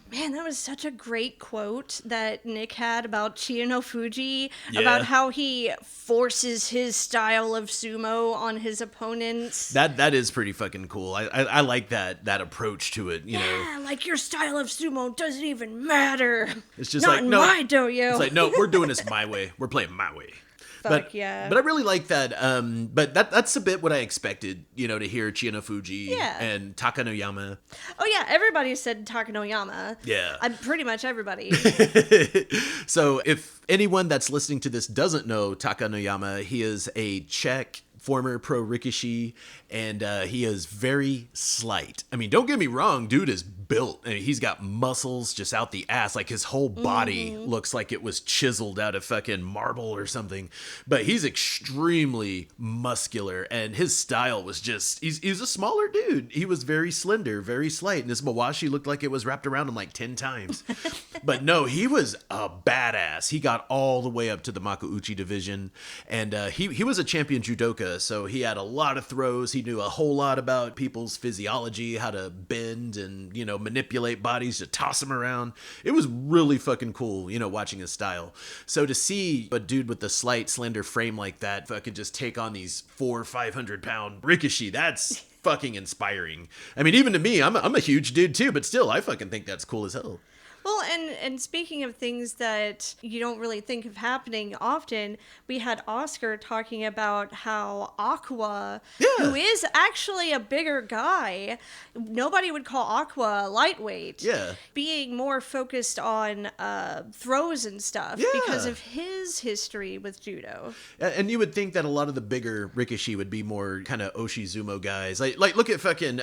Man, that was such a great quote that Nick had about Chino Fuji, about how he forces his style of sumo on his opponents. That is pretty fucking cool. I like that approach to it, Yeah, like your style of sumo doesn't even matter. It's just Not like, in no. my dojo. It's like, no, we're doing this my way. We're playing my way. Fuck yeah. But I really like that. But that's a bit what I expected, to hear Chino Fuji and Takanoyama. Oh yeah, everybody said Takanoyama. Yeah. Pretty much everybody. So if anyone that's listening to this doesn't know Takanoyama, he is a Czech former pro rikishi, and he is very slight. I mean, don't get me wrong, dude is built. I mean, he's got muscles just out the ass. Like his whole body looks like it was chiseled out of fucking marble or something. But he's extremely muscular, and his style was just, he's a smaller dude. He was very slender, very slight, and his mawashi looked like it was wrapped around him like 10 times. But no, he was a badass. He got all the way up to the Makuuchi division, and he was a champion judoka, so he had a lot of throws. He knew a whole lot about people's physiology, how to bend and, manipulate bodies to toss them around. It was really fucking cool, watching his style. So to see a dude with a slight, slender frame like that fucking just take on these 400-500 pound rikishi, that's fucking inspiring. I mean, even to me, I'm a huge dude too, but still, I fucking think that's cool as hell. Well, and speaking of things that you don't really think of happening often, we had Oscar talking about how Aqua, who is actually a bigger guy, nobody would call Aqua lightweight, being more focused on throws and stuff because of his history with judo. And you would think that a lot of the bigger rikishi would be more kind of Oshizumo guys. Like look at fucking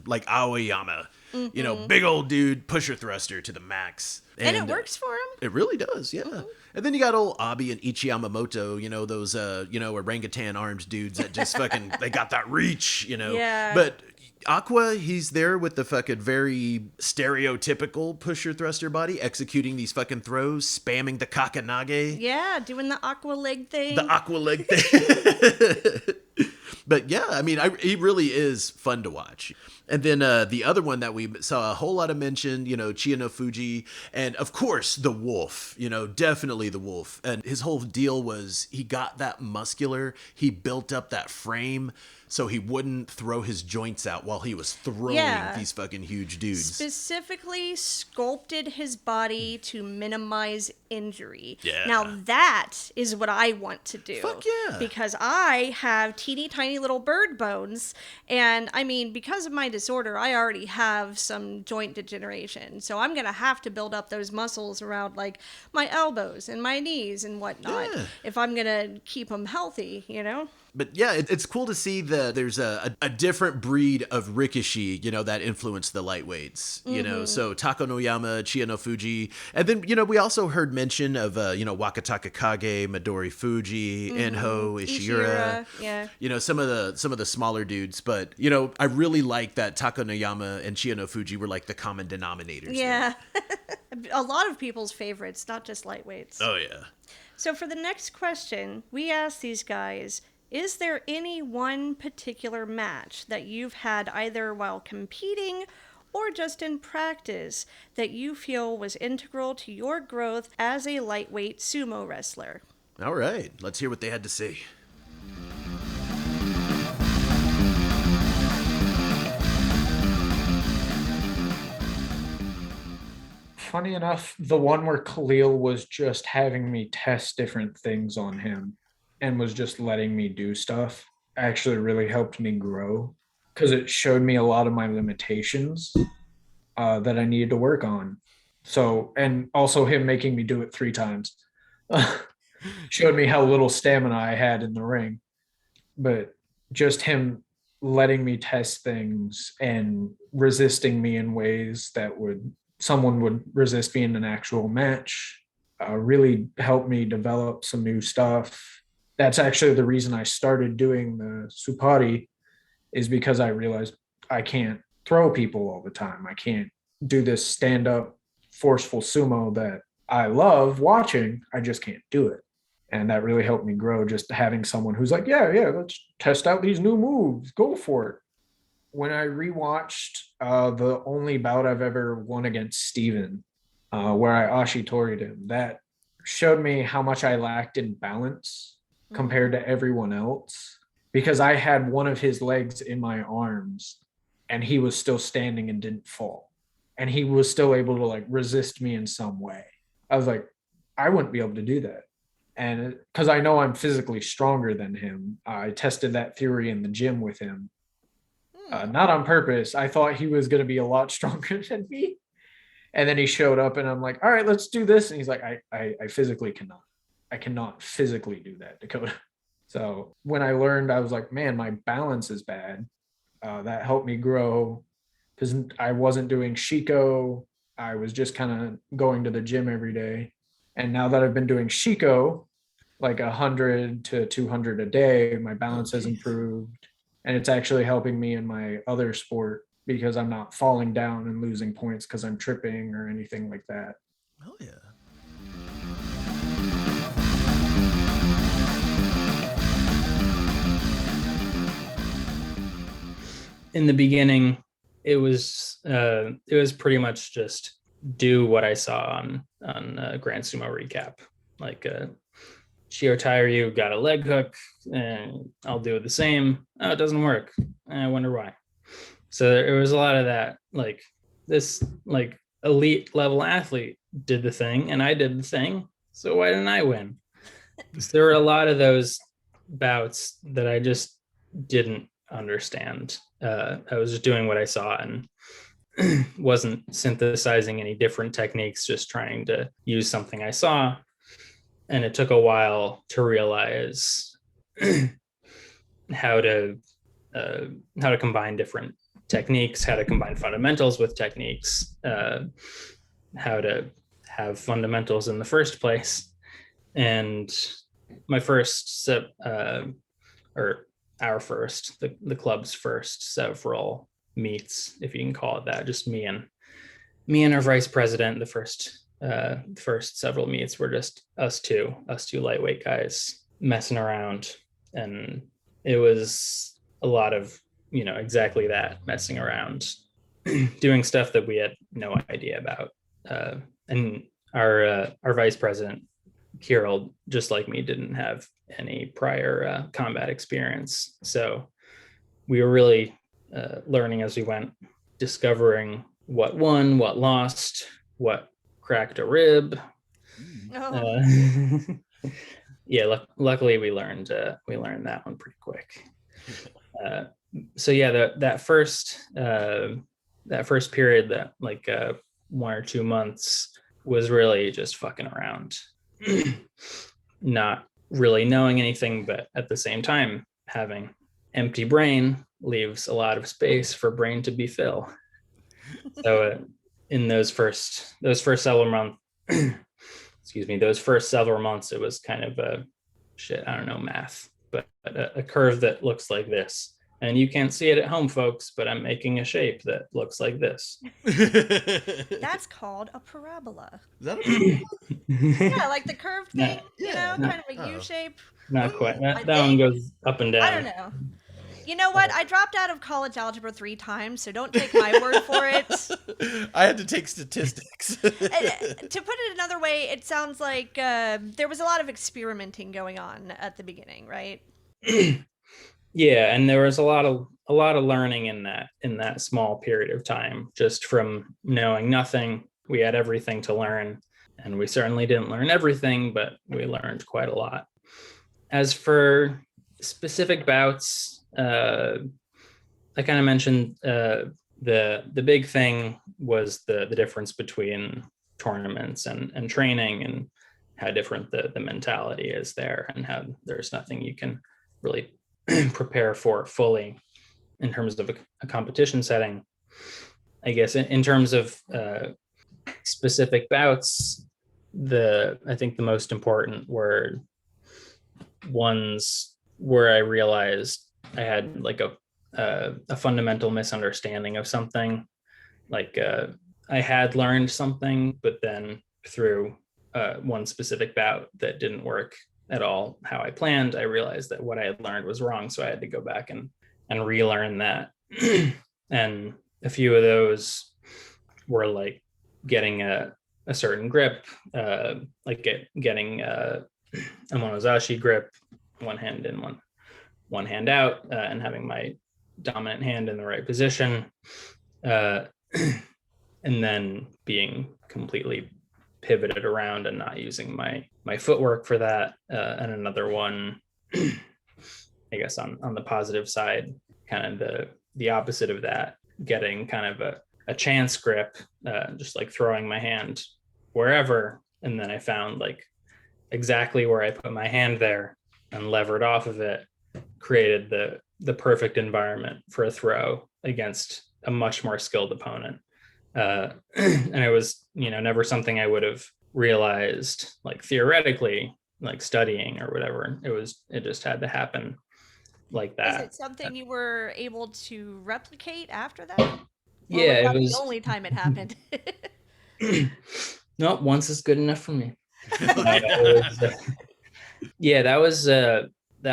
like Aoyama. Big old dude, pusher thruster to the max. And it works for him. It really does, yeah. And then you got old Abi and Ichiyamamoto, those, orangutan arms dudes that just fucking, they got that reach, Yeah. But Aqua, he's there with the fucking very stereotypical pusher thruster body, executing these fucking throws, spamming the kakanage. Yeah, doing the Aqua leg thing. The Aqua leg thing. But yeah, I mean, he really is fun to watch. And then the other one that we saw a whole lot of mention, Chino Fuji, and of course the Wolf, definitely the Wolf. And his whole deal was he got that muscular, he built up that frame so he wouldn't throw his joints out while he was throwing these fucking huge dudes. Specifically sculpted his body to minimize injury. Yeah. Now that is what I want to do. Fuck yeah. Because I have teeny tiny little bird bones, and I mean, because of my disorder, I already have some joint degeneration. So I'm going to have to build up those muscles around like my elbows and my knees and whatnot if I'm going to keep them healthy, But yeah, it's cool to see that there's a different breed of rikishi, that influenced the lightweights, so Takanoyama, Chino Fuji. And then, we also heard mention of, Wakataka Kage, Midori Fuji, Enho, Ishiura. Yeah. Some of the smaller dudes. But, I really like that Takanoyama and Chino Fuji were like the common denominators. Yeah. A lot of people's favorites, not just lightweights. Oh, yeah. So for the next question, we asked these guys, is there any one particular match that you've had either while competing or just in practice that you feel was integral to your growth as a lightweight sumo wrestler? All right, let's hear what they had to say. funny enough, the one where Khalil was just having me test different things on him and was just letting me do stuff actually really helped me grow because it showed me a lot of my limitations that I needed to work on. So, and also him making me do it 3 times showed me how little stamina I had in the ring. But just him letting me test things and resisting me in ways that someone would resist me in an actual match really helped me develop some new stuff. That's actually the reason I started doing the Supari, is because I realized I can't throw people all the time. I can't do this stand up forceful sumo that I love watching. I just can't do it. And that really helped me grow, just having someone who's like, yeah, let's test out these new moves. Go for it. When I rewatched the only bout I've ever won against Steven, where I Ashitori'd him, that showed me how much I lacked in balance compared to everyone else, because I had one of his legs in my arms and he was still standing and didn't fall. And he was still able to like resist me in some way. I was like, I wouldn't be able to do that. And because I know I'm physically stronger than him, I tested that theory in the gym with him. Not on purpose. I thought he was going to be a lot stronger than me. And then he showed up and I'm like, all right, let's do this. And he's like, I physically cannot. I cannot physically do that, Dakota. So when I learned, I was like, man, my balance is bad. That helped me grow because I wasn't doing Shiko. I was just kind of going to the gym every day. And now that I've been doing Shiko, like 100 to 200 a day, my balance has improved. And it's actually helping me in my other sport because I'm not falling down and losing points because I'm tripping or anything like that. Oh, yeah. In the beginning, it was pretty much just do what I saw on Grand Sumo Recap. Like Shio Tairyu got a leg hook, and I'll do the same. Oh, it doesn't work. I wonder why. So there was a lot of that. Like this, like elite level athlete did the thing, and I did the thing. So why didn't I win? There were a lot of those bouts that I just didn't understand. I was just doing what I saw and wasn't synthesizing any different techniques, just trying to use something I saw. And it took a while to realize how to combine different techniques, how to combine fundamentals with techniques, how to have fundamentals in the first place. And my first or our first, the club's first several meets, if you can call it that, just me and our vice president. The first several meets were just us two lightweight guys messing around, and it was a lot of exactly that, messing around, doing stuff that we had no idea about. And our vice president Kirill, just like me, didn't have any prior combat experience, so we were really learning as we went, discovering what won, what lost, what cracked a rib. Yeah, luckily we learned that one pretty quick. So yeah, that first period, that like 1 or 2 months, was really just fucking around, not really knowing anything, but at the same time having empty brain leaves a lot of space for brain to be filled. So in those first several months, those first several months, it was kind of I don't know math, but a curve that looks like this. And you can't see it at home, folks, but I'm making a shape that looks like this. That's called a parabola. Is that a parabola? Yeah, like the curved thing, kind of a U shape. Not quite. That one goes up and down. I don't know. You know what? I dropped out of college algebra 3 times, so don't take my word for it. I had to take statistics. To put it another way, it sounds like there was a lot of experimenting going on at the beginning, right? Yeah, and there was a lot of learning in that small period of time, just from knowing nothing we had everything to learn, and we certainly didn't learn everything, but we learned quite a lot. As for specific bouts, I kind of mentioned the big thing was the difference between tournaments and training, and how different the mentality is there, and how there's nothing you can really prepare for fully in terms of a competition setting. I guess in terms of specific bouts, I think the most important were ones where I realized I had like a fundamental misunderstanding of something. Like I had learned something, but then through one specific bout that didn't work at all how I planned, I realized that what I had learned was wrong. So I had to go back and relearn that. And a few of those were like getting a certain grip, like getting a monozashi grip, one hand in, one hand out, and having my dominant hand in the right position, and then being completely pivoted around and not using my footwork for that. And another one, I guess on the positive side, kind of the opposite of that, getting kind of a chance grip, just like throwing my hand wherever, and then I found like exactly where I put my hand there and levered off of it, created the perfect environment for a throw against a much more skilled opponent. And it was, never something I would have realized like theoretically, like studying or whatever. It just had to happen like that. Is it something you were able to replicate after that? Or Yeah, was that it was the only time it happened. no, once is good enough for me. Yeah, that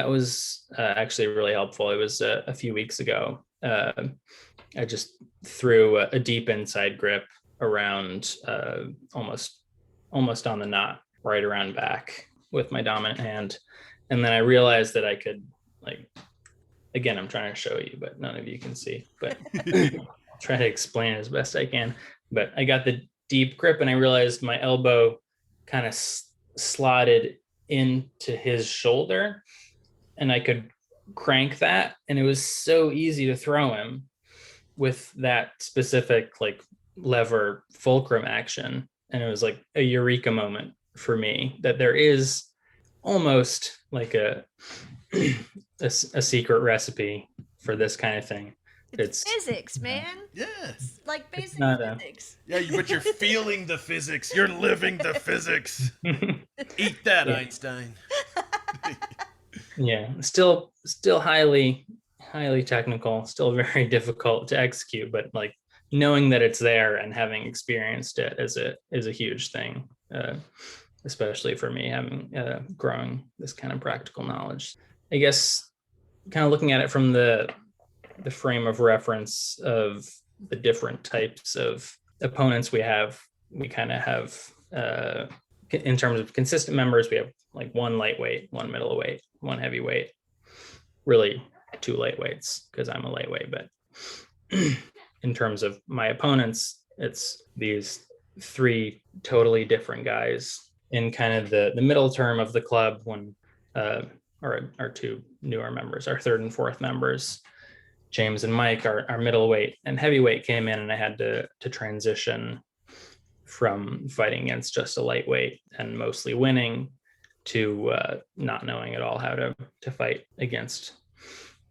was actually really helpful. It was a few weeks ago. I just threw a deep inside grip around almost on the knot, right around back with my dominant hand, and then I realized that I could, like, again, I'm trying to show you, but none of you can see, but I'll try to explain as best I can. But I got the deep grip, and I realized my elbow kind of slotted into his shoulder, and I could crank that, and it was so easy to throw him with that specific like lever fulcrum action. And it was like a eureka moment for me that there is almost like a secret recipe for this kind of thing. It's physics, man. Yes. Like basic physics. Yeah, but you're feeling the physics. You're living the physics. Eat that, yeah. Einstein. Yeah, still highly technical, still very difficult to execute, but like knowing that it's there and having experienced it is a huge thing, especially for me, having growing this kind of practical knowledge. I guess kind of looking at it from the frame of reference of the different types of opponents we kind of have, in terms of consistent members, we have like one lightweight, one middleweight, one heavyweight, really two lightweights because I'm a lightweight. But in terms of my opponents, it's these three totally different guys in kind of the middle term of the club, when our two newer members, our third and fourth members, James and Mike, our middleweight and heavyweight, came in, and I had to transition from fighting against just a lightweight and mostly winning to not knowing at all how to fight against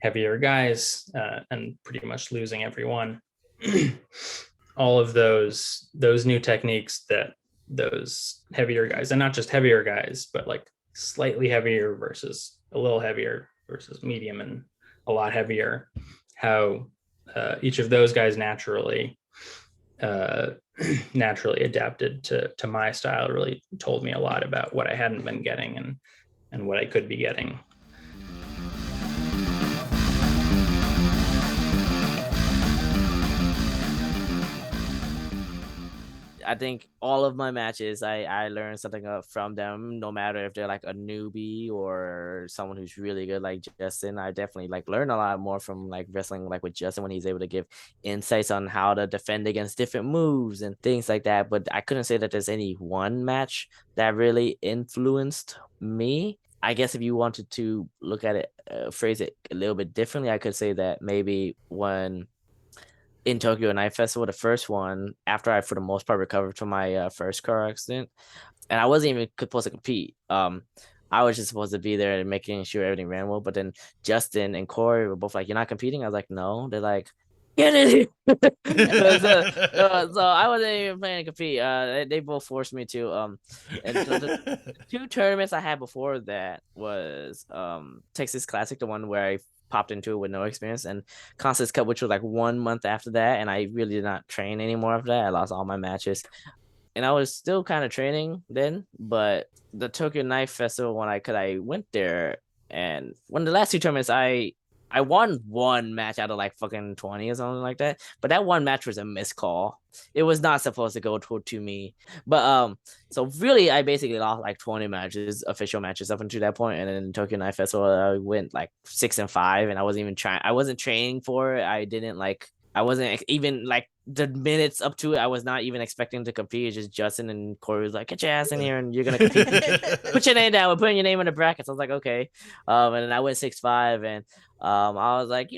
heavier guys, and pretty much losing every one. All of those new techniques that those heavier guys, and not just heavier guys, but like slightly heavier versus a little heavier versus medium and a lot heavier, how each of those guys naturally adapted to my style, really told me a lot about what I hadn't been getting and what I could be getting. I think all of my matches, I learned something from them, no matter if they're like a newbie or someone who's really good like Justin. I definitely like learn a lot more from like wrestling like with Justin when he's able to give insights on how to defend against different moves and things like that. But I couldn't say that there's any one match that really influenced me. I guess if you wanted to look at it, phrase it a little bit differently, I could say that maybe when in Tokyo Night Festival, the first one, after I for the most part recovered from my first car accident, and I wasn't even supposed to compete. I was just supposed to be there and making sure everything ran well. But then Justin and Corey were both like, "You're not competing." I was like, "No." They're like, "Get in here." So I wasn't even planning to compete. They both forced me to. And so the two tournaments I had before that was Texas Classic, the one where I popped into it with no experience, and Constance Cup, which was like 1 month after that, and I really did not train anymore after that. I lost all my matches, and I was still kind of training then. But the Tokyo Night Festival, when I went there, and one of the last two tournaments, I won one match out of like fucking 20 or something like that. But that one match was a missed call. It was not supposed to go to me. But so really I basically lost like 20 matches, official matches up until that point. And then Tokyo Night Festival, I went like 6-5, and I wasn't even trying. I wasn't training for it. I wasn't even like the minutes up to it. I was not even expecting to compete. It's just Justin and Corey was like, "Get your ass in here and you're gonna compete. Put your name down. We're putting your name in the brackets." I was like, "Okay." And then I went 6-5, and I was like,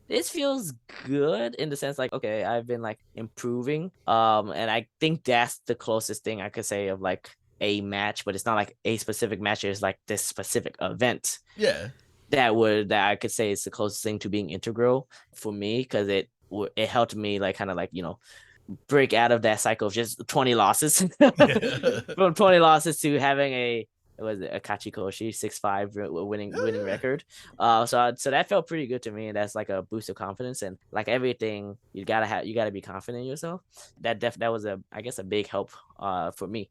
this feels good in the sense like, okay, I've been like improving. And I think that's the closest thing I could say of like a match, but it's not like a specific match. It's like this specific event. Yeah. That I could say is the closest thing to being integral for me, because it helped me like kind of like break out of that cycle of just 20 losses from 20 losses to having a Kachikoshi 6-5 winning record. So that felt pretty good to me, and that's like a boost of confidence, and like everything you gotta be confident in yourself. That was I guess a big help for me.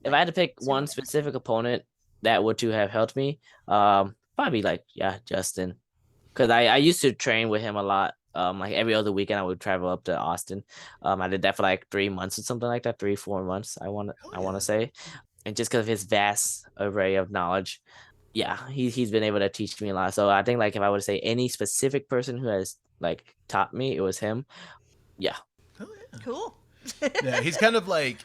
If I had to pick one specific opponent that would to have helped me, probably like Justin, because I used to train with him a lot. Like every other weekend I would travel up to Austin. I did that for like 3 months or something like that, 3-4 months. I want to say, and just because of his vast array of knowledge, he's been able to teach me a lot. So I think like if I were to say any specific person who has like taught me, it was him. Yeah. Oh, yeah. Cool. Yeah, he's kind of like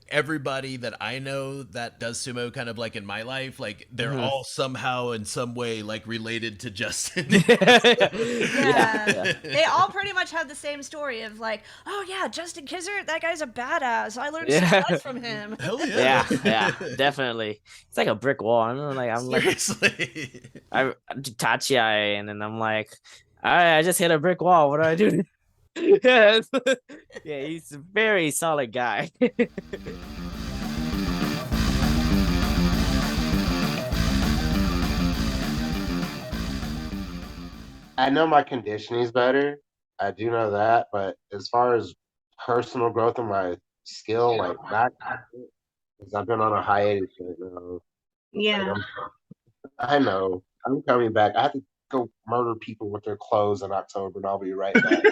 everybody that I know that does sumo kind of like in my life, like they're all somehow in some way like related to Justin. Yeah. They all pretty much have the same story of like, oh yeah, Justin Kizzer, that guy's a badass. I learned so much from him. Hell yeah. Yeah, definitely. It's like a brick wall. I'm Seriously. I Tachi, and then I'm like, all right, I just hit a brick wall. What do I do? Yes. Yeah, he's a very solid guy. I know my conditioning is better. I do know that, but as far as personal growth and my skill, like back, because I've been on a hiatus right now. Yeah. I know. I'm coming back. I have to go murder people with their clothes in October, and I'll be right back.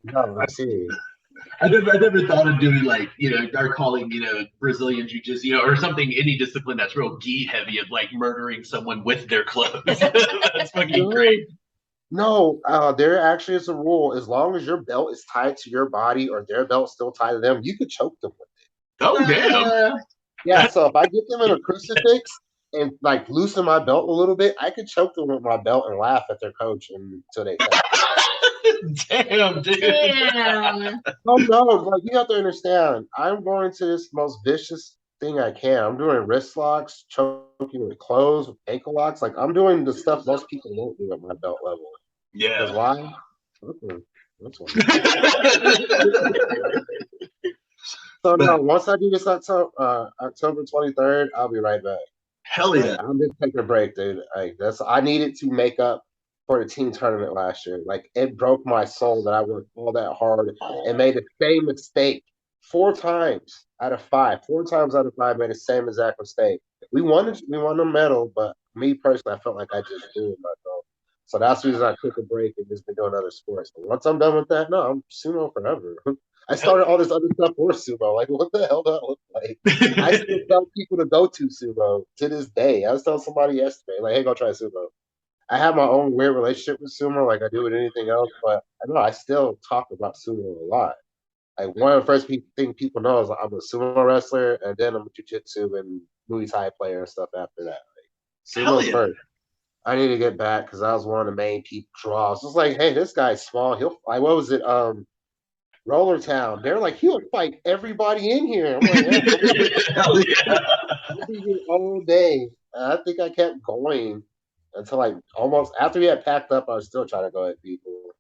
No, I'm serious. I never thought of doing like, or calling, Brazilian jiu-jitsu, or something, any discipline that's real gi heavy of like murdering someone with their clothes. That's fucking great. No, there actually is a rule. As long as your belt is tied to your body or their belt's still tied to them, you could choke them with it. Oh, damn. Yeah, so if I get them in a crucifix and like loosen my belt a little bit, I could choke them with my belt and laugh at their coach until they Damn, dude. Damn. Oh no, like you have to understand, I'm going to this most vicious thing I can. I'm doing wrist locks, choking with clothes, with ankle locks. Like I'm doing the stuff most people won't do at my belt level. Yeah. Because why? That's why. So no, once I do this October 23rd, I'll be right back. Hell yeah. I'm just taking a break, dude. Like I needed to make up for the team tournament last year. Like it broke my soul that I worked all that hard and made the same mistake 4 times out of 5. 4 times out of 5 made the same exact mistake. We won the medal, but me personally, I felt like I just did it myself. So that's the reason I took a break and just been doing other sports. But once I'm done with that, no, I'm sumo forever. I started all this other stuff for sumo. Like, what the hell does that look like? I still tell people to go to sumo to this day. I was telling somebody yesterday, like, hey, go try sumo. I have my own weird relationship with sumo, like I do with anything else, but I know I still talk about sumo a lot. Like one of the first thing people know is I'm a sumo wrestler, and then I'm a jiu-jitsu and Muay Thai player and stuff after that. Like, Hell sumo's yeah. first. I need to get back because I was one of the main people draws. It's like, hey, this guy's small. He'll like, what was it? Roller Town. They're like, he'll fight everybody in here. I'm like, yeah, Hell yeah. I'll be here all day. And I think I kept going until like almost after we had packed up. I was still trying to go at people.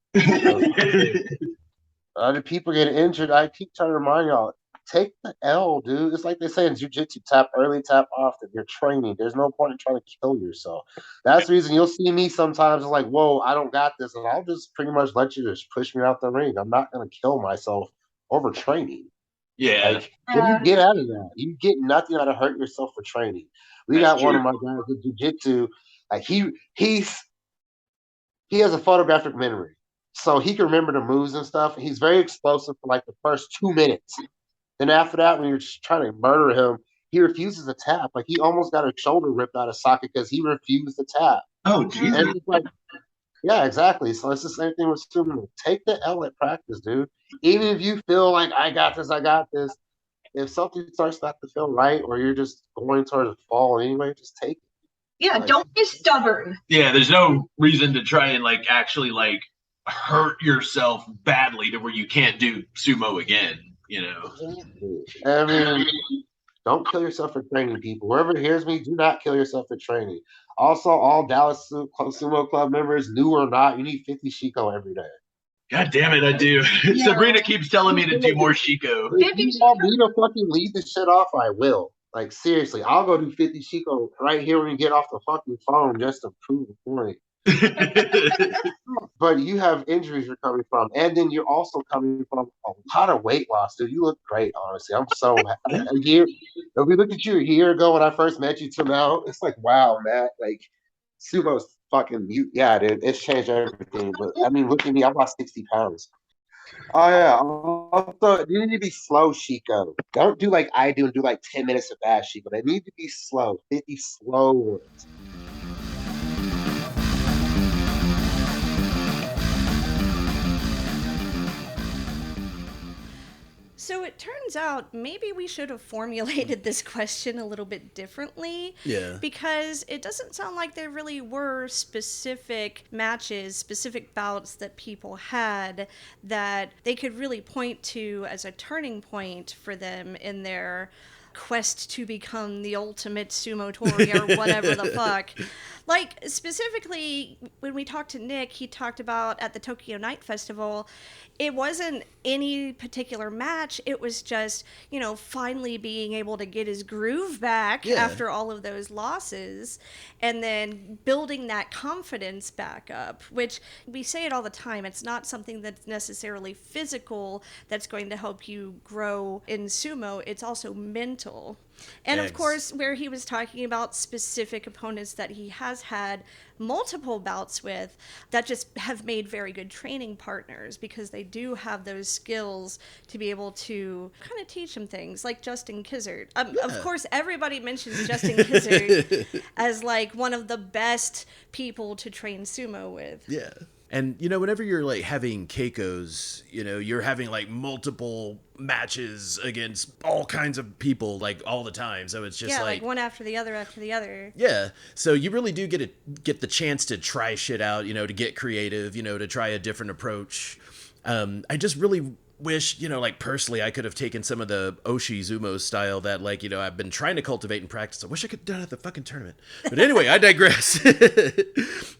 Other people get injured. I keep trying to remind y'all, take the L, dude. It's like they say in jiu-jitsu, tap early, tap often. You're training. There's no point in trying to kill yourself. That's the reason you'll see me sometimes like, whoa, I don't got this. And I'll just pretty much let you just push me out the ring. I'm not going to kill myself over training. Yeah. Like, what do you get out of that? You get nothing out of hurt yourself for training. We That's got one true. of my guys with jiu-jitsu. Like, he has a photographic memory. So he can remember the moves and stuff. He's very explosive for like the first 2 minutes. Then after that, when you're just trying to murder him, he refuses to tap. Like he almost got a shoulder ripped out of socket because he refused to tap. Oh, And Jesus. it's like, yeah, exactly. So it's the same thing with sumo. Take the L at practice, dude. Even if you feel like I got this. If something starts not to feel right, or you're just going towards a fall anyway, just take it. Yeah, Like, don't be stubborn. Yeah, there's no reason to try and like actually like hurt yourself badly to where you can't do sumo again, you know. exactly. I mean, don't kill yourself for training, people. Whoever hears me, do not kill yourself for training. Also, all Dallas Sumo Club members, new or not, you need 50 Shiko every day. God damn it, I do. Yeah. Sabrina keeps telling me to do more Shiko. If you want me to fucking lead this shit off, I will. Like, seriously, I'll go do 50 Shiko right here when you get off the fucking phone just to prove the point. But you have injuries you're coming from, and then you're also coming from a lot of weight loss, dude. You look great, honestly. I'm so happy. If we looked at you a year ago when I first met you to now, it's like, wow, Matt, like sumo's fucking you. Yeah, dude, it's changed everything. But I mean, look at me, I lost 60 pounds. Oh yeah. Also, you need to be slow, Shiko. Don't do like I do and do like 10 minutes of fast, Shiko. They need to be slow. 50 slow ones. So it turns out maybe we should have formulated this question a little bit differently. Yeah. Because it doesn't sound like there really were specific matches, specific bouts that people had that they could really point to as a turning point for them in their quest to become the ultimate sumo tori or whatever the fuck. Like, specifically, when we talked to Nick, he talked about at the Tokyo Night Festival, it wasn't any particular match. It was just, you know, finally being able to get his groove back after all of those losses and then building that confidence back up, which we say it all the time. It's not something that's necessarily physical that's going to help you grow in sumo. It's also mental. And of course, where he was talking about specific opponents that he has had multiple bouts with that just have made very good training partners because they do have those skills to be able to kind of teach him things, like Justin Kizzard. Of course, everybody mentions Justin Kizzard as like one of the best people to train sumo with. Yeah. And, you know, whenever you're, like, having Keikos, you know, you're having, like, multiple matches against all kinds of people, like, all the time. So it's just, like one after the other after the other. Yeah. So you really do get the chance to try shit out, you know, to get creative, you know, to try a different approach. I just really wish, you know, like, personally, I could have taken some of the Oshi Zumo style that, like, you know, I've been trying to cultivate and practice. I wish I could have done it at the fucking tournament. But anyway, I digress.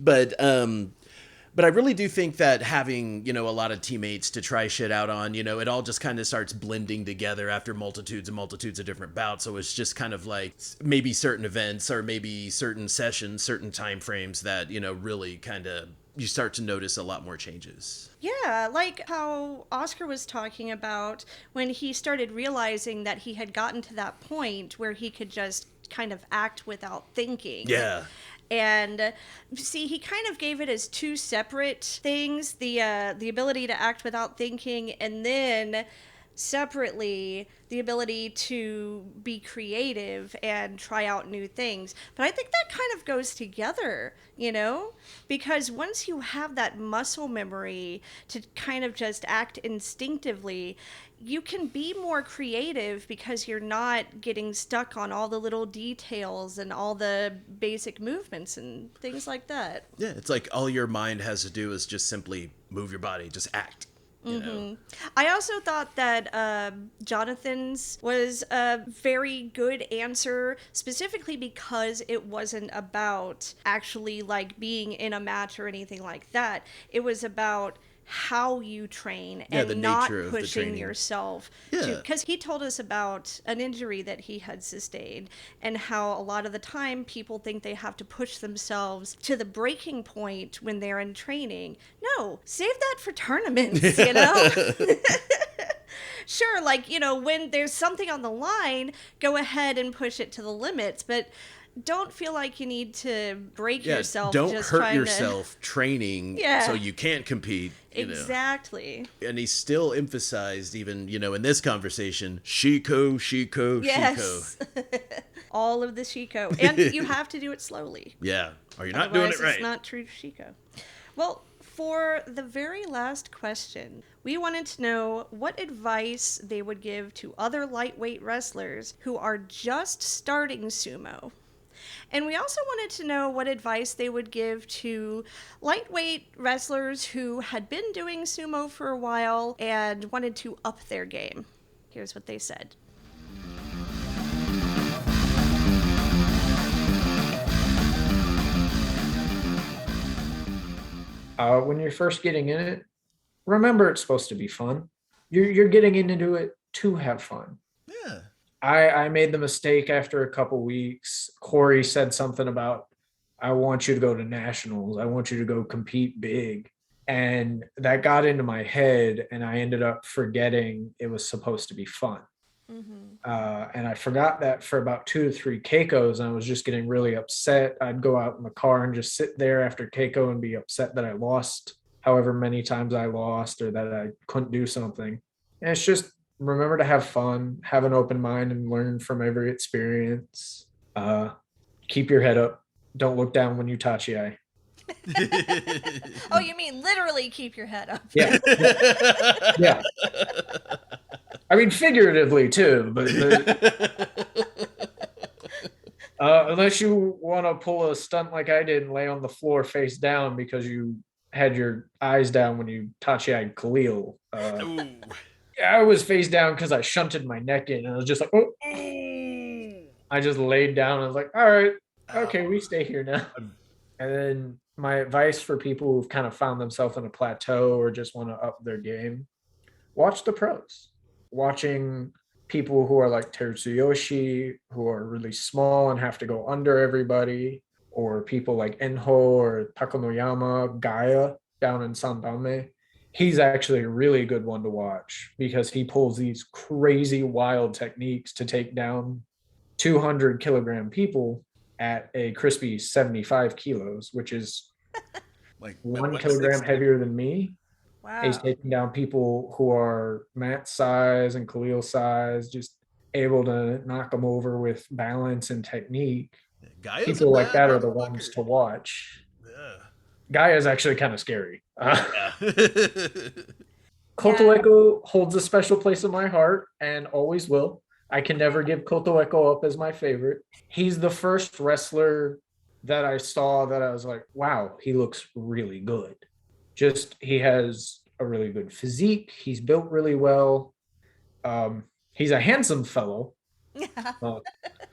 But I really do think that having, you know, a lot of teammates to try shit out on, you know, it all just kind of starts blending together after multitudes and multitudes of different bouts. So it's just kind of like maybe certain events or maybe certain sessions, certain time frames that, you know, really kind of you start to notice a lot more changes. Yeah, like how Oscar was talking about when he started realizing that he had gotten to that point where he could just kind of act without thinking. Yeah. And see, he kind of gave it as two separate things, the ability to act without thinking, and then separately the ability to be creative and try out new things. But I think that kind of goes together, you know, because once you have that muscle memory to kind of just act instinctively, you can be more creative because you're not getting stuck on all the little details and all the basic movements and things like that. Yeah, it's like all your mind has to do is just simply move your body, just act. You know? I also thought that Jonathan's was a very good answer, specifically because it wasn't about actually like being in a match or anything like that. It was about how you train and not pushing yourself to, because he told us about an injury that he had sustained and how a lot of the time people think they have to push themselves to the breaking point when they're in training. No, save that for tournaments, you know. Sure, like, you know, when there's something on the line, go ahead and push it to the limits, but don't feel like you need to break yourself. Don't just hurt yourself training so you can't compete. Exactly. Know. And he still emphasized, even, you know, in this conversation, Shiko, Shiko, yes. Shiko. All of the Shiko. And you have to do it slowly. Yeah. Or you're not doing it right. It's not true Shiko. Well, for the very last question, we wanted to know what advice they would give to other lightweight wrestlers who are just starting sumo. And we also wanted to know what advice they would give to lightweight wrestlers who had been doing sumo for a while and wanted to up their game. Here's what they said. When you're first getting in it, remember it's supposed to be fun. You're getting into it to have fun. Yeah. I made the mistake after a couple weeks. Corey said something about, I want you to go to nationals. I want you to go compete big. And that got into my head, and I ended up forgetting it was supposed to be fun. And I forgot that for about 2 to 3 Keikos, and I was just getting really upset. I'd go out in the car and just sit there after Keiko and be upset that I lost however many times I lost or that I couldn't do something. And it's just, remember to have fun, have an open mind, and learn from every experience. Keep your head up. Don't look down when you tachi-ai. Oh, you mean literally keep your head up? Yeah. Yeah. I mean, figuratively too, but unless you want to pull a stunt like I did and lay on the floor face down because you had your eyes down when you tachi-ai'd Khalil. I was face down because I shunted my neck in, and I was just like, oh. I just laid down and I was like, all right, okay, we stay here now. And then my advice for people who've kind of found themselves in a plateau or just want to up their game, watch the pros. Watching people who are like Tetsuyoshi, who are really small and have to go under everybody, or people like Enho or Takonoyama, Gaia down in Sandame. He's actually a really good one to watch because he pulls these crazy wild techniques to take down 200 kilogram people at a crispy 75 kilos, which is like 1 kilogram heavier than me. Wow. He's taking down people who are Matt's size and Khalil size, just able to knock them over with balance and technique. Gaia's people like that are the ones to watch. Yeah. Gaia is actually kind of scary. Yeah. Kotoeko holds a special place in my heart and always will. I can never give Kotoeko up as my favorite. He's the first wrestler that I saw that I was like, wow, he looks really good. Just, he has a really good physique. He's built really well. He's a handsome fellow.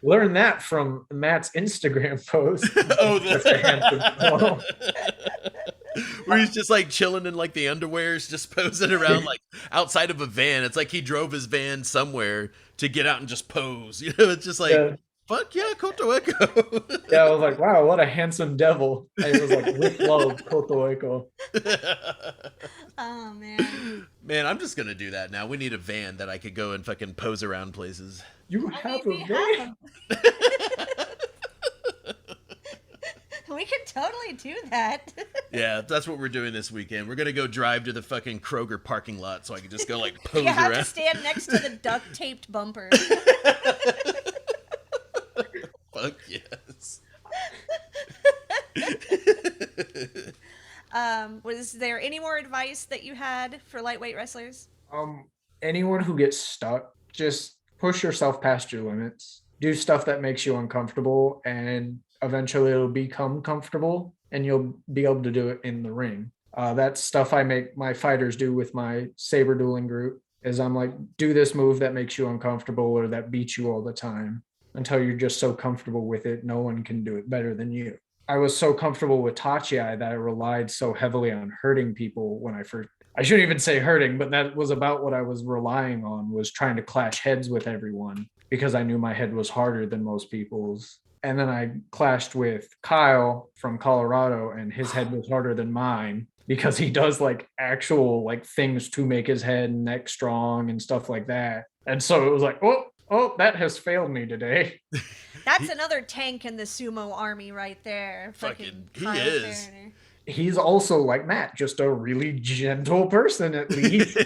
Learn that from Matt's Instagram post. That's a handsome fellow. Where he's just like chilling in like the underwears, just posing around like outside of a van. It's like he drove his van somewhere to get out and just pose. You know, it's just like, fuck yeah, Kotoeko. Yeah, I was like, wow, what a handsome devil. I was like, with love, Kotoeko. Oh, man. Man, I'm just going to do that now. We need a van that I could go and fucking pose around places. You have a van? We can totally do that. Yeah, that's what we're doing this weekend. We're gonna go drive to the fucking Kroger parking lot so I can just go like pose You have around. to stand next to the duct taped bumper. Fuck yes. Was there any more advice that you had for lightweight wrestlers? Anyone who gets stuck, just push yourself past your limits. Do stuff that makes you uncomfortable, and eventually it'll become comfortable, and you'll be able to do it in the ring. That's stuff I make my fighters do with my saber dueling group. Is I'm like, do this move that makes you uncomfortable or that beats you all the time until you're just so comfortable with it. No one can do it better than you. I was so comfortable with Tachi that I relied so heavily on hurting people when I shouldn't even say hurting, but that was about what I was relying on, was trying to clash heads with everyone because I knew my head was harder than most people's. And then I clashed with Kyle from Colorado, and his head was harder than mine because he does like actual like things to make his head and neck strong and stuff like that. And so it was like, oh, that has failed me today. That's another tank in the sumo army right there. Fucking he Kyle is. Fariner. He's also like Matt, just a really gentle person at least.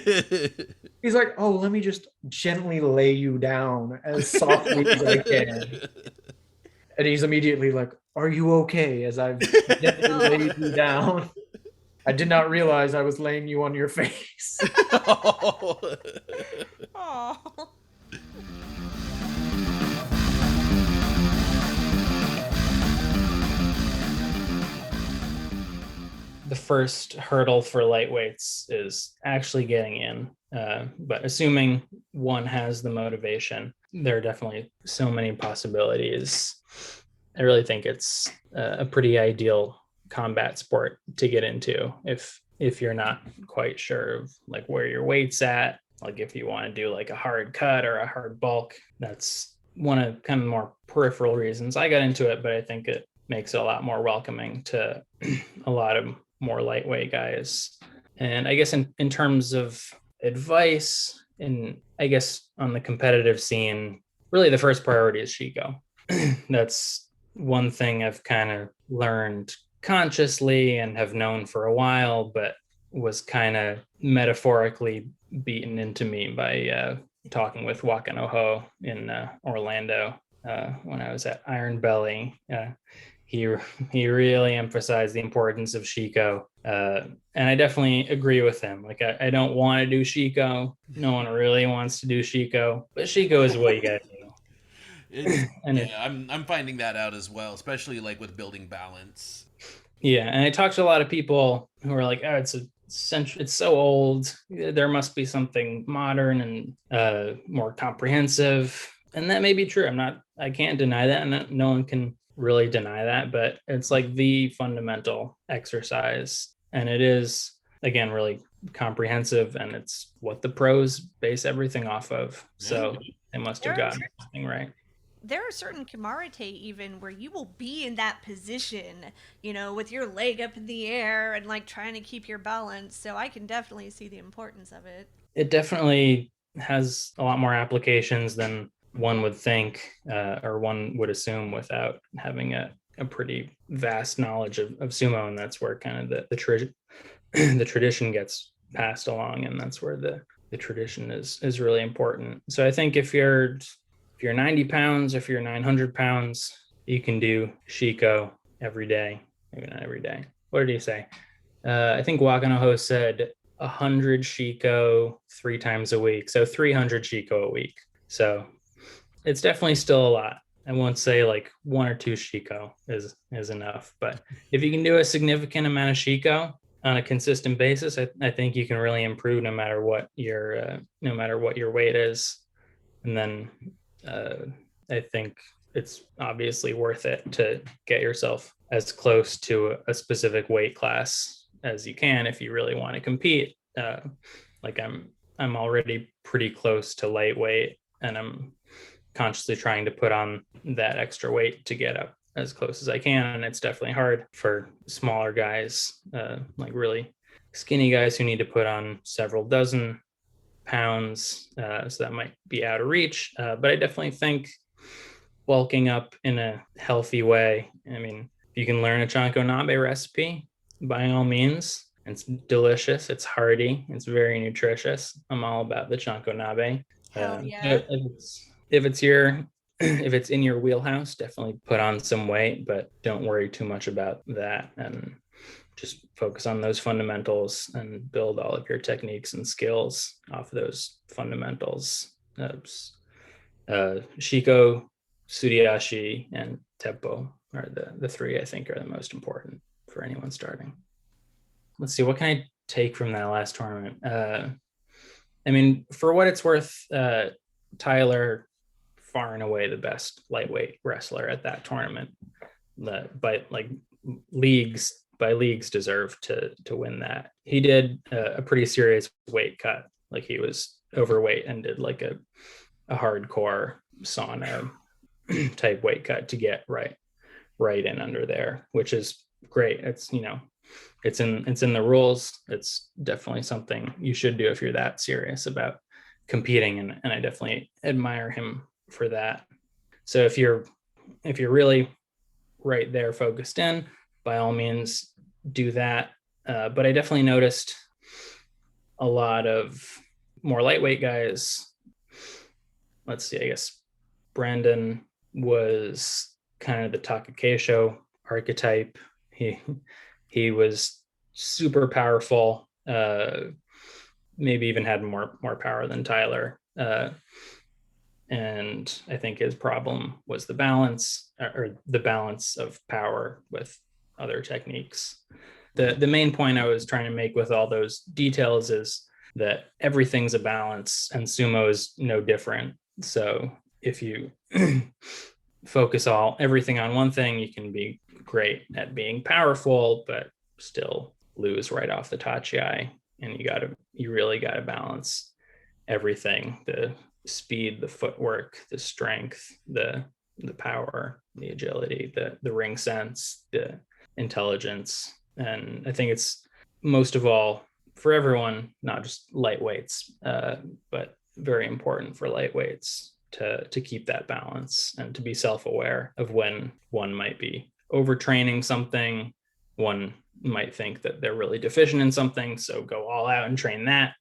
He's like, oh, let me just gently lay you down as softly as I can. And he's immediately like, are you okay? As I've gently laid you down. I did not realize I was laying you on your face. Oh. The first hurdle for lightweights is actually getting in. But assuming one has the motivation, there are definitely so many possibilities. I really think it's a pretty ideal combat sport to get into if you're not quite sure of like where your weight's at. Like if you want to do like a hard cut or a hard bulk, that's one of kind of more peripheral reasons I got into it, but I think it makes it a lot more welcoming to a lot of more lightweight guys. And I guess in terms of advice, and I guess on the competitive scene, really the first priority is Shiko. That's one thing I've kind of learned consciously and have known for a while, but was kind of metaphorically beaten into me by talking with Wakanoho in Orlando when I was at Iron Belly. He really emphasized the importance of Shiko. And I definitely agree with him. Like, I don't want to do Shiko. No one really wants to do Shiko, but Shiko is what you got to do. I'm finding that out as well, especially like with building balance. Yeah, and I talked to a lot of people who are like, oh, it's so old. There must be something modern and more comprehensive. And that may be true. I can't deny that, and no one can really deny that, but it's like the fundamental exercise, and it is, again, really comprehensive, and it's what the pros base everything off of. So they must have gotten something right. There are certain Kimarite even where you will be in that position, with your leg up in the air and like trying to keep your balance. So I can definitely see the importance of it. It definitely has a lot more applications than one would think, or one would assume without having a pretty vast knowledge of sumo. And that's where kind of the tradition gets passed along, and that's where the tradition is really important. So I think if you're 90 pounds, if you're 900 pounds, you can do Shiko every day. Maybe not every day. What did he say? I think Wakanoho said 100 Shiko 3 times a week. So 300 Shiko a week. So it's definitely still a lot. I won't say like 1 or 2 Shiko is enough. But if you can do a significant amount of Shiko on a consistent basis, I think you can really improve no matter what your weight is. And then I think it's obviously worth it to get yourself as close to a specific weight class as you can if you really want to compete. Like I'm already pretty close to lightweight, and I'm consciously trying to put on that extra weight to get up as close as I can. And it's definitely hard for smaller guys, like really skinny guys who need to put on several dozen pounds, so that might be out of reach, but I definitely think bulking up in a healthy way, I mean, if you can learn a chanko nabe recipe, by all means. It's delicious. It's hearty. It's very nutritious. I'm all about the chanko nabe. Hell yeah. If it's your if it's in your wheelhouse, definitely put on some weight, but don't worry too much about that, and just focus on those fundamentals and build all of your techniques and skills off those fundamentals. Shiko, Suriashi, and Teppo are the three I think are the most important for anyone starting. Let's see, what can I take from that last tournament? I mean, for what it's worth, Tyler, far and away the best lightweight wrestler at that tournament. By leagues deserved to win that. He did a pretty serious weight cut. Like he was overweight and did like a hardcore sauna type weight cut to get right in under there, which is great. It's, you know, it's in the rules. It's definitely something you should do if you're that serious about competing, and I definitely admire him for that. So if you're really right there focused in, by all means do that. But I definitely noticed a lot of more lightweight guys. Let's see, I guess Brandon was kind of the Takakeisho archetype. He was super powerful, maybe even had more power than Tyler. And I think his problem was the balance of power with other techniques. The main point I was trying to make with all those details is that everything's a balance, and sumo is no different. So if you focus everything on one thing, you can be great at being powerful, but still lose right off the tachiai. And you really gotta balance everything: the speed, the footwork, the strength, the power, the agility, the ring sense, the intelligence. And I think it's most of all for everyone, not just lightweights, but very important for lightweights to keep that balance and to be self-aware of when one might be overtraining something. One might think that they're really deficient in something, so go all out and train that,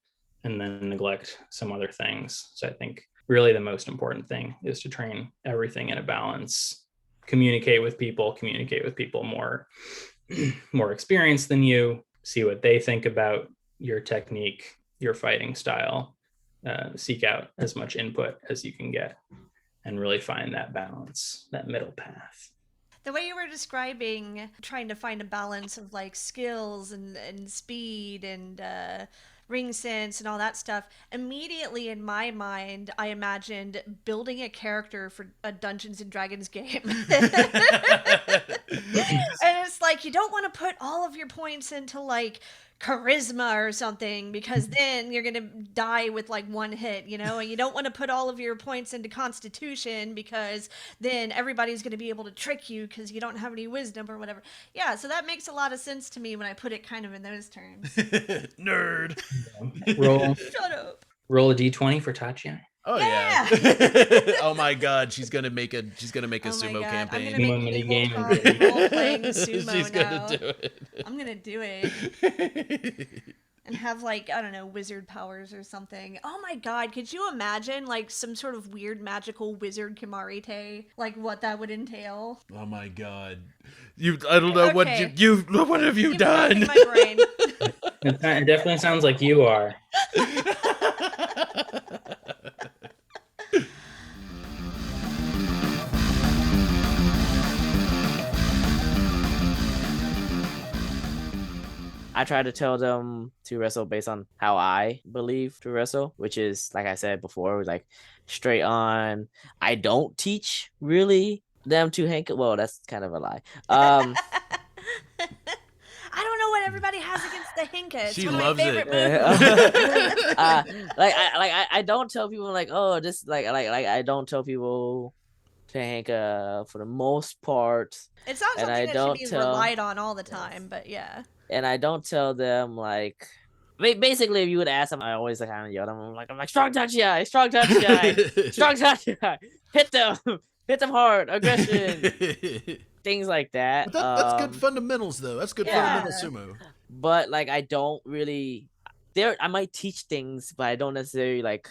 and then neglect some other things. So I think really the most important thing is to train everything in a balance. Communicate with people more experienced than you, see what they think about your technique, your fighting style. Seek out as much input as you can get and really find that balance, that middle path. The way you were describing trying to find a balance of like skills and speed and ring sense and all that stuff, immediately in my mind I imagined building a character for a Dungeons and Dragons game. And it's like, you don't want to put all of your points into like charisma or something, because then you're gonna die with like one hit, you know. And you don't want to put all of your points into constitution, because then everybody's gonna be able to trick you because you don't have any wisdom or whatever. Yeah, so that makes a lot of sense to me when I put it kind of in those terms. Nerd. Shut up. Roll a d20 for Tachi. Oh yeah. Oh my God, she's gonna make a sumo campaign. I'm gonna make tabletop role-playing sumo She's now. gonna do it. I'm gonna do it. And have like, I don't know, wizard powers or something. Oh my God, could you imagine like some sort of weird magical wizard Kimarite? Like what that would entail? Oh my God. I don't know what have you Keep done? my brain. It definitely sounds like you are. I try to tell them to wrestle based on how I believe to wrestle, which is, like I said before, like straight on. I don't teach really them to hank. Well, that's kind of a lie. I don't know what everybody has against the hinka. It's She one of loves my favorite it. moves. I don't tell people like, oh, this like I don't tell people to hanka for the most part. It's not And something I that should be don't relied on all the time, but yeah. And I don't tell them like, basically, if you would ask them, I always kind of yell at them. I'm like strong touchy eye, strong touchy eye, strong touchy eye. Hit them hard, aggression. things like that. But that's good fundamentals, though. That's good yeah. fundamental sumo. But like, I don't really I might teach things, but I don't necessarily like.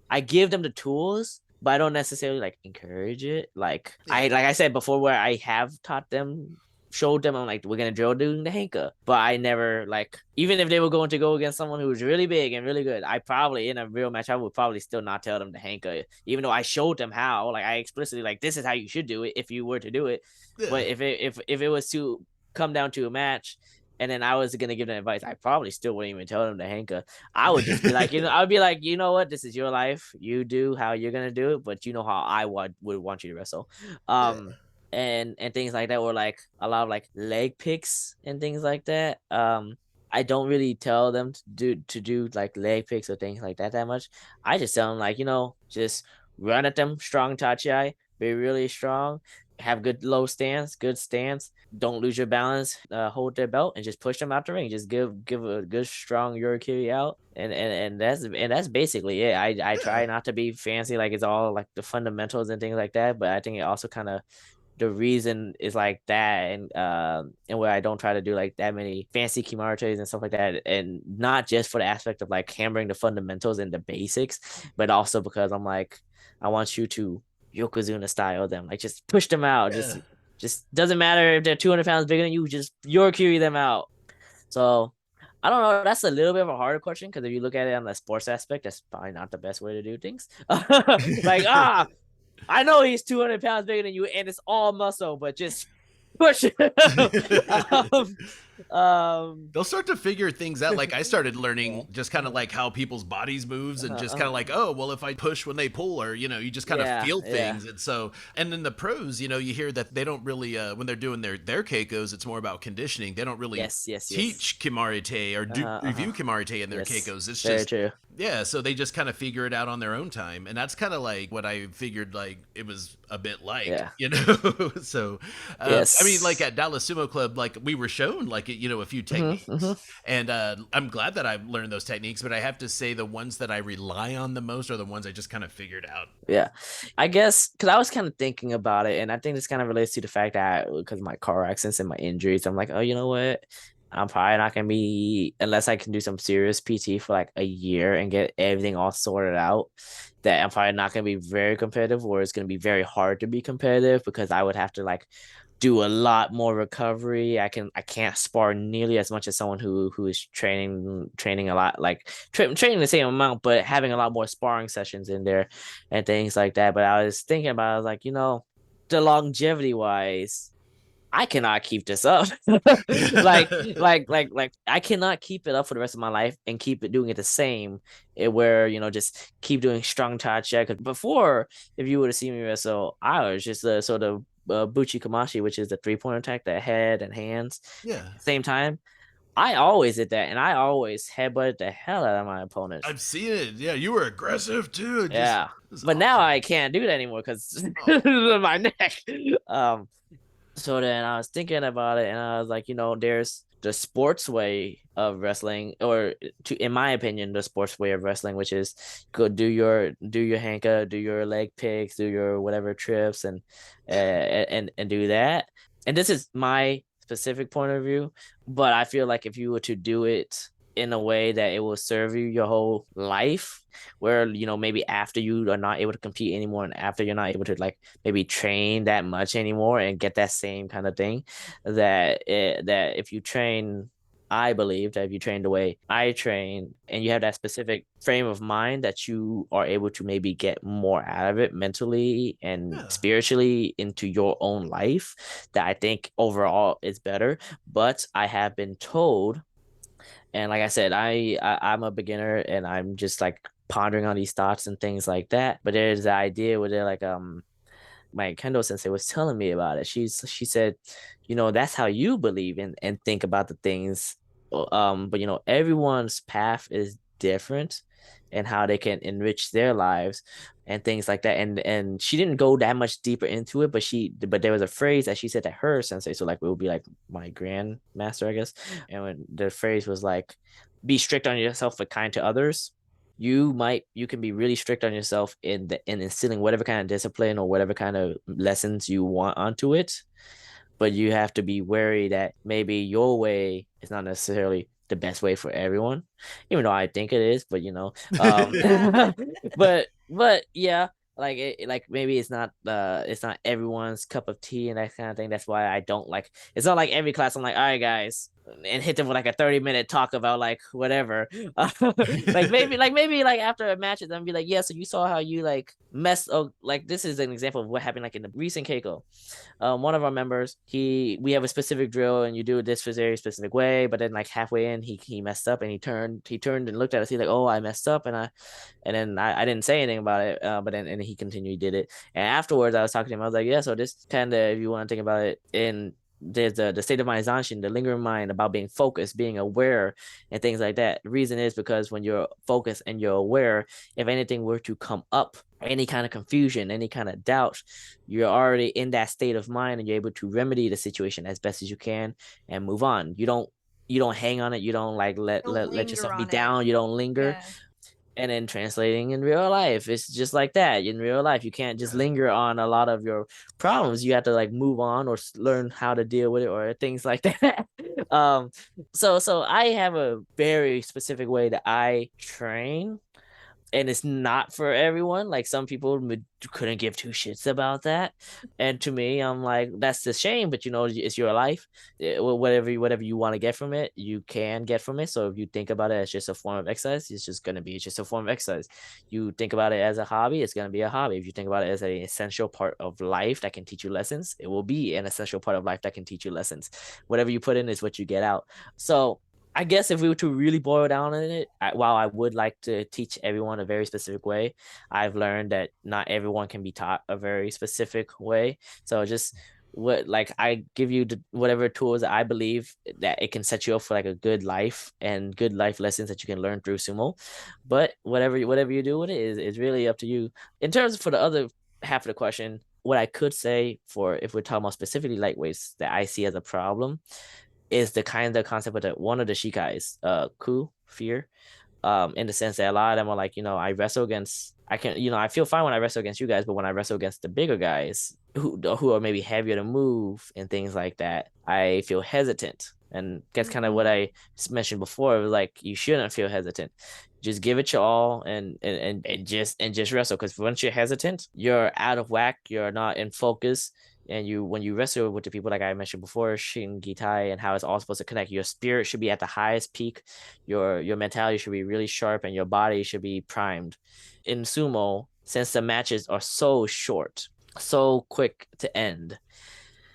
I give them the tools, but I don't necessarily like encourage it. Like I said before, where I have taught them, showed them, I'm like, we're gonna drill doing the hanka, but I never like, even if they were going to go against someone who was really big and really good, I probably in a real match I would probably still not tell them the hanka, even though I showed them how. Like, I explicitly like, this is how you should do it if you were to do it. Yeah. But if it was to come down to a match, and then I was gonna give them advice, I probably still wouldn't even tell them the hanka. I would just be like, I would be like, you know what, this is your life. You do how you're gonna do it, but you know how I would want you to wrestle. And things like that, or like a lot of like leg picks and things like that. I don't really tell them to do like leg picks or things like that much. I just tell them like, just run at them, strong tachi, be really strong, have good low stance, good stance. Don't lose your balance. Hold their belt and just push them out the ring. Just give a good strong Yorikiri out, and that's basically it. I try not to be fancy, like it's all like the fundamentals and things like that. But I think it also kind of, the reason is like that, and where I don't try to do like that many fancy kimarites and stuff like that, and not just for the aspect of like hammering the fundamentals and the basics, but also because I'm like, I want you to Yokozuna style them, like just push them out. Just doesn't matter if they're 200 pounds bigger than you, just Yorikiri them out. So I don't know. That's a little bit of a harder question, because if you look at it on the sports aspect, that's probably not the best way to do things. Like, I know he's 200 pounds bigger than you, and it's all muscle, but just push it. They'll start to figure things out. Like, I started learning just kind of like how people's bodies moves, and just kind of like, oh, well, if I push when they pull, or you just kind of feel things. And so, and then the pros, you hear that they don't really when they're doing their keikos, it's more about conditioning. They don't really teach kimarite or review kimarite in their keikos. It's very just true. Yeah, so they just kind of figure it out on their own time, and that's kind of like what I figured like it was a bit like, So, I mean, like at Dallas Sumo Club, like we were shown like a few techniques, and I'm glad that I've learned those techniques, but I have to say the ones that I rely on the most are the ones I just kind of figured out. Yeah, I guess because I was kind of thinking about it, and I think this kind of relates to the fact that because of my car accidents and my injuries, I'm like, oh, you know what? I'm probably not going to be, unless I can do some serious PT for like a year and get everything all sorted out, that I'm probably not going to be very competitive, or it's going to be very hard to be competitive, because I would have to like do a lot more recovery. I can't spar nearly as much as someone who is training a lot, like training the same amount, but having a lot more sparring sessions in there and things like that. But I was thinking about, I was like, the longevity wise, I cannot keep this up. like I cannot keep it up for the rest of my life and keep it doing it the same. Where just keep doing strong touch. Because before, if you would have seen me wrestle, I was just a sort of buchi kamashi, which is the 3-point attack, the head and hands. Yeah. Same time. I always did that, and I always headbutted the hell out of my opponents. I've seen it. Yeah, you were aggressive too. Yeah, but now I can't do that anymore because of my neck. So then I was thinking about it, and I was like, there's the sports way of wrestling, or in my opinion, the sports way of wrestling, which is go do your hanka, do your leg picks, do your whatever trips, and do that. And this is my specific point of view, but I feel like if you were to do it in a way that it will serve you your whole life, where maybe after you are not able to compete anymore, and after you're not able to like maybe train that much anymore and get that same kind of thing, that if you train, I believe that if you train the way I train, and you have that specific frame of mind, that you are able to maybe get more out of it mentally and spiritually into your own life, that I think overall is better. But I have been told, and like I said, I'm a beginner, and I'm just like pondering on these thoughts and things like that. But there's the idea where they're like, my kendo sensei was telling me about it. She said, that's how you believe and think about the things. But everyone's path is different, and how they can enrich their lives and things like that. And she didn't go that much deeper into it, but there was a phrase that she said that her sensei, so like it would be like my grandmaster, I guess. And when the phrase was like, be strict on yourself but kind to others. You can be really strict on yourself in instilling whatever kind of discipline or whatever kind of lessons you want onto it. but you have to be wary that maybe your way is not necessarily the best way for everyone, even though I think it is. But Yeah. but yeah, like like maybe it's not everyone's cup of tea and that kind of thing. That's why I don't like. It's not like every class I'm like, all right, guys, and hit them with like a 30-minute talk about like whatever. Like maybe after a match, then be like, yeah, so you saw how you like messed. Oh, like this is an example of what happened like in the recent Keiko. One of our members, we have a specific drill and you do this very specific way, but then like halfway in he messed up and he turned and looked at us. He's like, oh, I messed up, and then I didn't say anything about it, but then and he continued did it. And afterwards I was talking to him, I was like, yeah, so this kind of, if you want to think about it, in there's the state of mind zanshin, the lingering mind, about being focused, being aware, and things like that. The reason is because when you're focused and you're aware, if anything were to come up, any kind of confusion, any kind of doubt, you're already in that state of mind and you're able to remedy the situation as best as you can and move on. You don't hang on it. You don't like let yourself be down. You don't linger. Yeah. And then translating in real life, it's just like that. In real life, you can't just linger on a lot of your problems. You have to like move on or learn how to deal with it or things like that. So I have a very specific way that I train, and it's not for everyone. Like some people couldn't give two shits about that, and to me, I'm like, that's a shame. But it's your life. Whatever you want to get from it, you can get from it. So if you think about it as just a form of exercise, it's just gonna be just a form of exercise. You think about it as a hobby, it's gonna be a hobby. If you think about it as an essential part of life that can teach you lessons, it will be an essential part of life that can teach you lessons. Whatever you put in is what you get out. So I guess if we were to really boil down on it, while I would like to teach everyone a very specific way, I've learned that not everyone can be taught a very specific way. So just I give you whatever tools that I believe that it can set you up for like a good life and good life lessons that you can learn through sumo. But whatever you do with it is really up to you. In terms of for the other half of the question, what I could say for if we're talking about specifically lightweights that I see as a problem is the kind of concept of one of the shikais, fear, in the sense that a lot of them are like, I wrestle against, I feel fine when I wrestle against you guys, but when I wrestle against the bigger guys who are maybe heavier to move and things like that, I feel hesitant. And that's kind of what I mentioned before. Like, you shouldn't feel hesitant. Just give it your all and just wrestle. Because once you're hesitant, you're out of whack. You're not in focus. And when you wrestle with the people, like I mentioned before, Shin Gitai, and how it's all supposed to connect, your spirit should be at the highest peak. Your mentality should be really sharp, and your body should be primed. In sumo, since the matches are so short, so quick to end,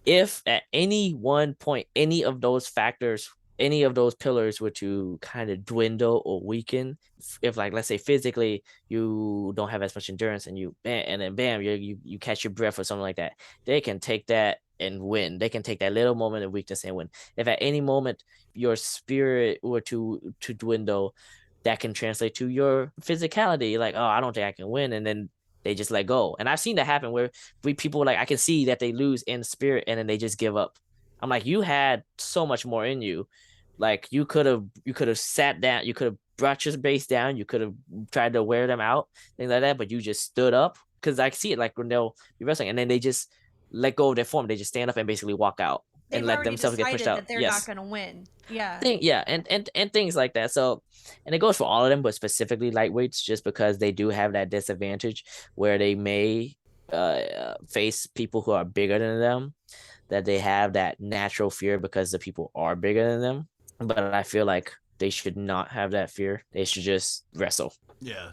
if at any one point any of those factors, any of those pillars were to kind of dwindle or weaken, if like let's say physically you don't have as much endurance and then bam, you catch your breath or something like that, they can take that and win. They can take that little moment of weakness and win. If at any moment your spirit were to dwindle, that can translate to your physicality. Like, oh, I don't think I can win, and then they just let go. And I've seen that happen where people, like, I can see that they lose in spirit and then they just give up. I'm like, you had so much more in you. Like, you could have sat down, you could have brought your base down, you could have tried to wear them out, things like that, but you just stood up. Because I see it like when they'll be wrestling and then they just let go of their form. They just stand up and basically walk out. They've And let themselves get pushed out. that they're not going to win. Yeah. And things like that. So, and it goes for all of them, but specifically lightweights, just because they do have that disadvantage where they may face people who are bigger than them, that they have that natural fear because the people are bigger than them. But I feel like they should not have that fear. They should just wrestle. Yeah.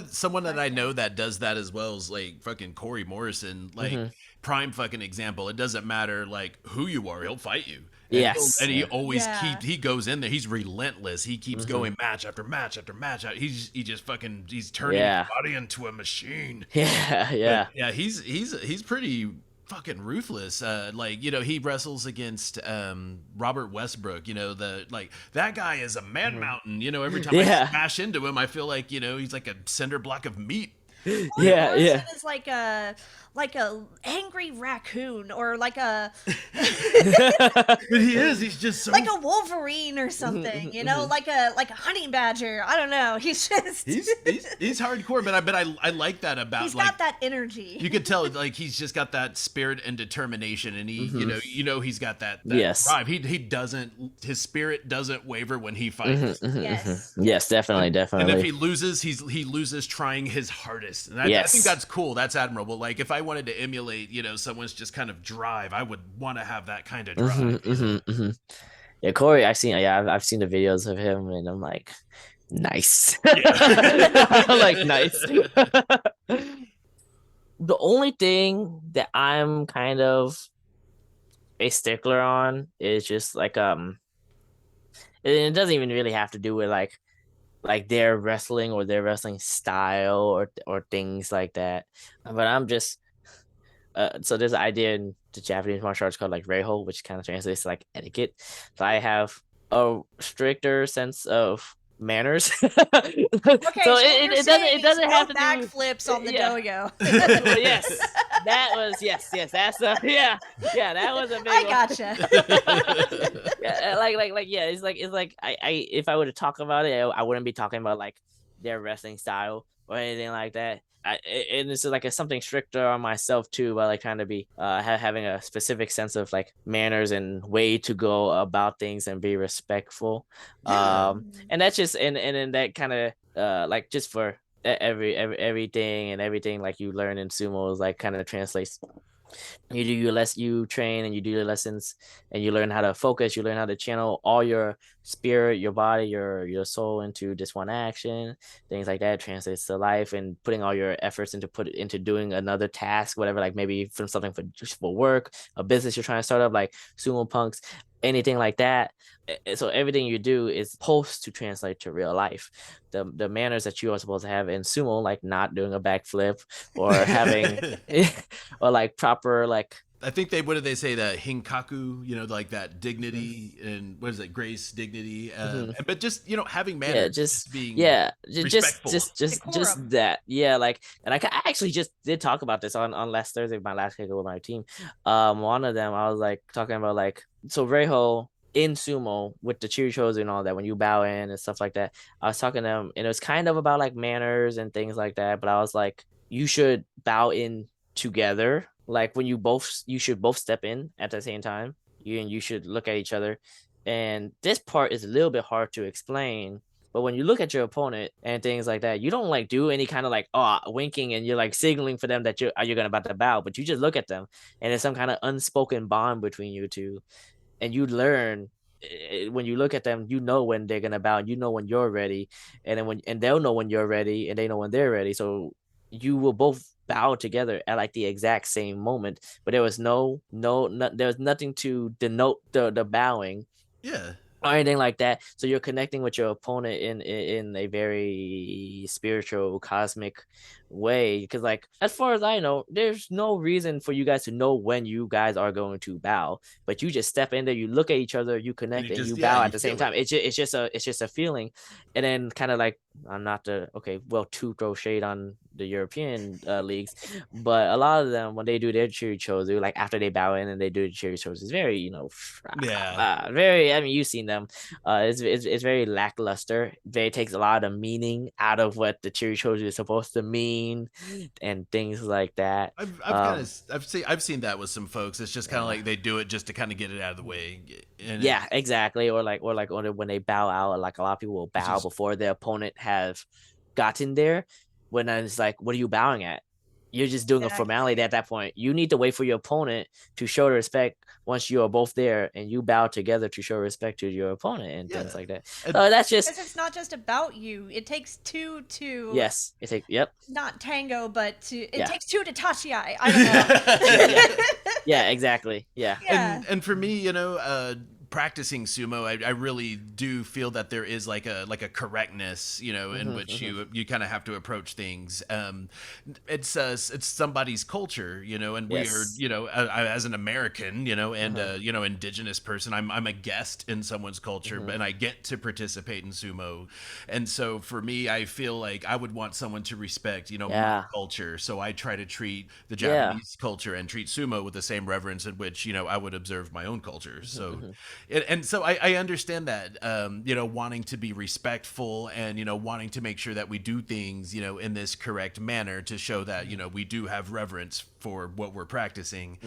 Someone that I know that does that as well is like fucking Corey Morrison, like prime fucking example. It doesn't matter like who you are, he'll fight you. And he always he goes in there. He's relentless. He keeps going match after match after match. He's turning his body into a machine. Yeah. He's pretty fucking ruthless. He wrestles against Robert Westbrook. That guy is a man mountain. Every time I smash into him, I feel like he's like a cinder block of meat. Morrison is like like a angry raccoon or like a But he is. He's just so like a Wolverine or something, you know, like a honey badger. I don't know. He's just he's hardcore, but I like that about he's like got that energy. you could tell like he's just got that spirit and determination, and he you know he's got that Yes. drive. He doesn't, his spirit doesn't waver when he fights. Yes. Yes, definitely. And if he loses, he loses trying his hardest. And I think that's cool. That's admirable. Like if I wanted to emulate, you know, someone's just kind of drive, I would want to have that kind of drive. Yeah, Corey, I've seen the videos of him, and I'm like, nice. I'm like, nice. The only thing that I'm kind of a stickler on is just like it doesn't even really have to do with like their wrestling or their wrestling style or things like that. But I'm just so there's an idea in the Japanese martial arts called like reiho, which kind of translates to like etiquette. So I have a stricter sense of manners. Okay, so it doesn't have to do backflips on the doyo. Yes, that was yes. That's yeah. That was a big I one. gotcha. Yeah, like yeah. It's like I if I were to talk about it, I wouldn't be talking about like their wrestling style or anything like that. And this is like something stricter on myself too, by like trying to be having a specific sense of like manners and way to go about things and be respectful. And that's just and then that kind of like just for everything like you learn in sumo is like kind of translates. You train and you do your lessons and you learn how to focus, you learn how to channel all your spirit, your body, your soul into just one action. Things like that translates to life, and putting all your efforts into doing another task, whatever, like maybe from something for work, a business you're trying to start up, like Sumo Punx, anything like that. So everything you do is supposed to translate to real life. The manners that you are supposed to have in sumo, like not doing a backflip or having or like proper like I think what did they say, that hinkaku, you know, like that dignity and what is it, grace, dignity, but just, you know, having manners, just being respectful. just that, like, and I actually just did talk about this on last Thursday, my last kick with my team. One of them I was like talking about like, so reiho in sumo with the chirichos and all that, when you bow in and stuff like that, I was talking to them and it was kind of about like manners and things like that, but I was like, you should bow in together. Like when you should both step in at the same time. You should look at each other. And this part is a little bit hard to explain, but when you look at your opponent and things like that, you don't like do any kind of like winking and you're like signaling for them that you're gonna about to bow, but you just look at them and there's some kind of unspoken bond between you two. And you learn when you look at them, you know when they're gonna bow, and you know when you're ready, and then they'll know when you're ready, and they know when they're ready. So you will both bow together at like the exact same moment, but there was there was nothing to denote the bowing. Yeah. Or anything like that. So you're connecting with your opponent in a very spiritual, cosmic way. Because like, as far as I know, there's no reason for you guys to know when you guys are going to bow. But you just step in there, you look at each other, you connect, and you bow at the same time. It's just a feeling. And then kind of like, I'm not to throw shade on the European leagues, but a lot of them, when they do their chirichos, they like after they bow in and they do the chirichos, it's very very. I mean, you've seen them. It's very lackluster. It takes a lot of meaning out of what the chirichos is supposed to mean, and things like that. I've seen that with some folks. It's just kind of like they do it just to kind of get it out of the way. And exactly. Or when they bow out, like a lot of people will bow before their opponent have gotten there. When it's like, what are you bowing at? You're just doing a formality at that point. You need to wait for your opponent to show the respect once you are both there, and you bow together to show respect to your opponent and things like that. That's just because it's not just about you. It takes two to not tango, but it takes two to tachi-ai. I don't know. Exactly. And for me, you know, practicing sumo, I really do feel that there is like a correctness, in which you kind of have to approach things. It's somebody's culture, and we are, Yes. as an American, and indigenous person, I'm a guest in someone's culture, and I get to participate in sumo, and so for me, I feel like I would want someone to respect, my Yeah. culture, so I try to treat the Yeah. Japanese culture and treat sumo with the same reverence in which I would observe my own culture. So, and so I understand that, wanting to be respectful and wanting to make sure that we do things in this correct manner to show that we do have reverence for what we're practicing.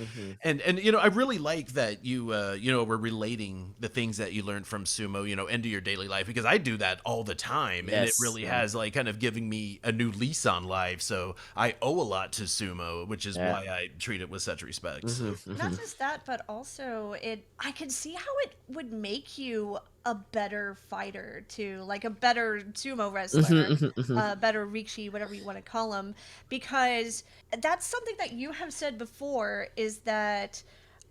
And I really like that you were relating the things that you learned from sumo into your daily life, because I do that all the time, and it Yes. really has like kind of giving me a new lease on life. So I owe a lot to sumo, which is why I treat it with such respect. So. Not just that, but also I could see how it would make you a better fighter too, like a better sumo wrestler, better rikishi, whatever you want to call them, because that's something that you have said before, is that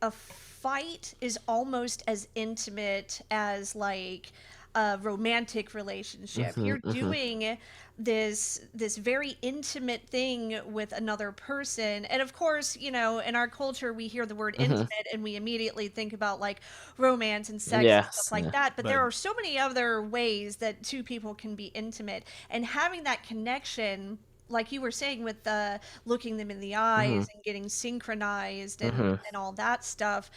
a fight is almost as intimate as like a romantic relationship. You're doing this very intimate thing with another person, and of course, in our culture we hear the word intimate and we immediately think about like romance and sex and stuff like that, but there are so many other ways that two people can be intimate, and having that connection, like you were saying, with looking them in the eyes and getting synchronized and all that stuff,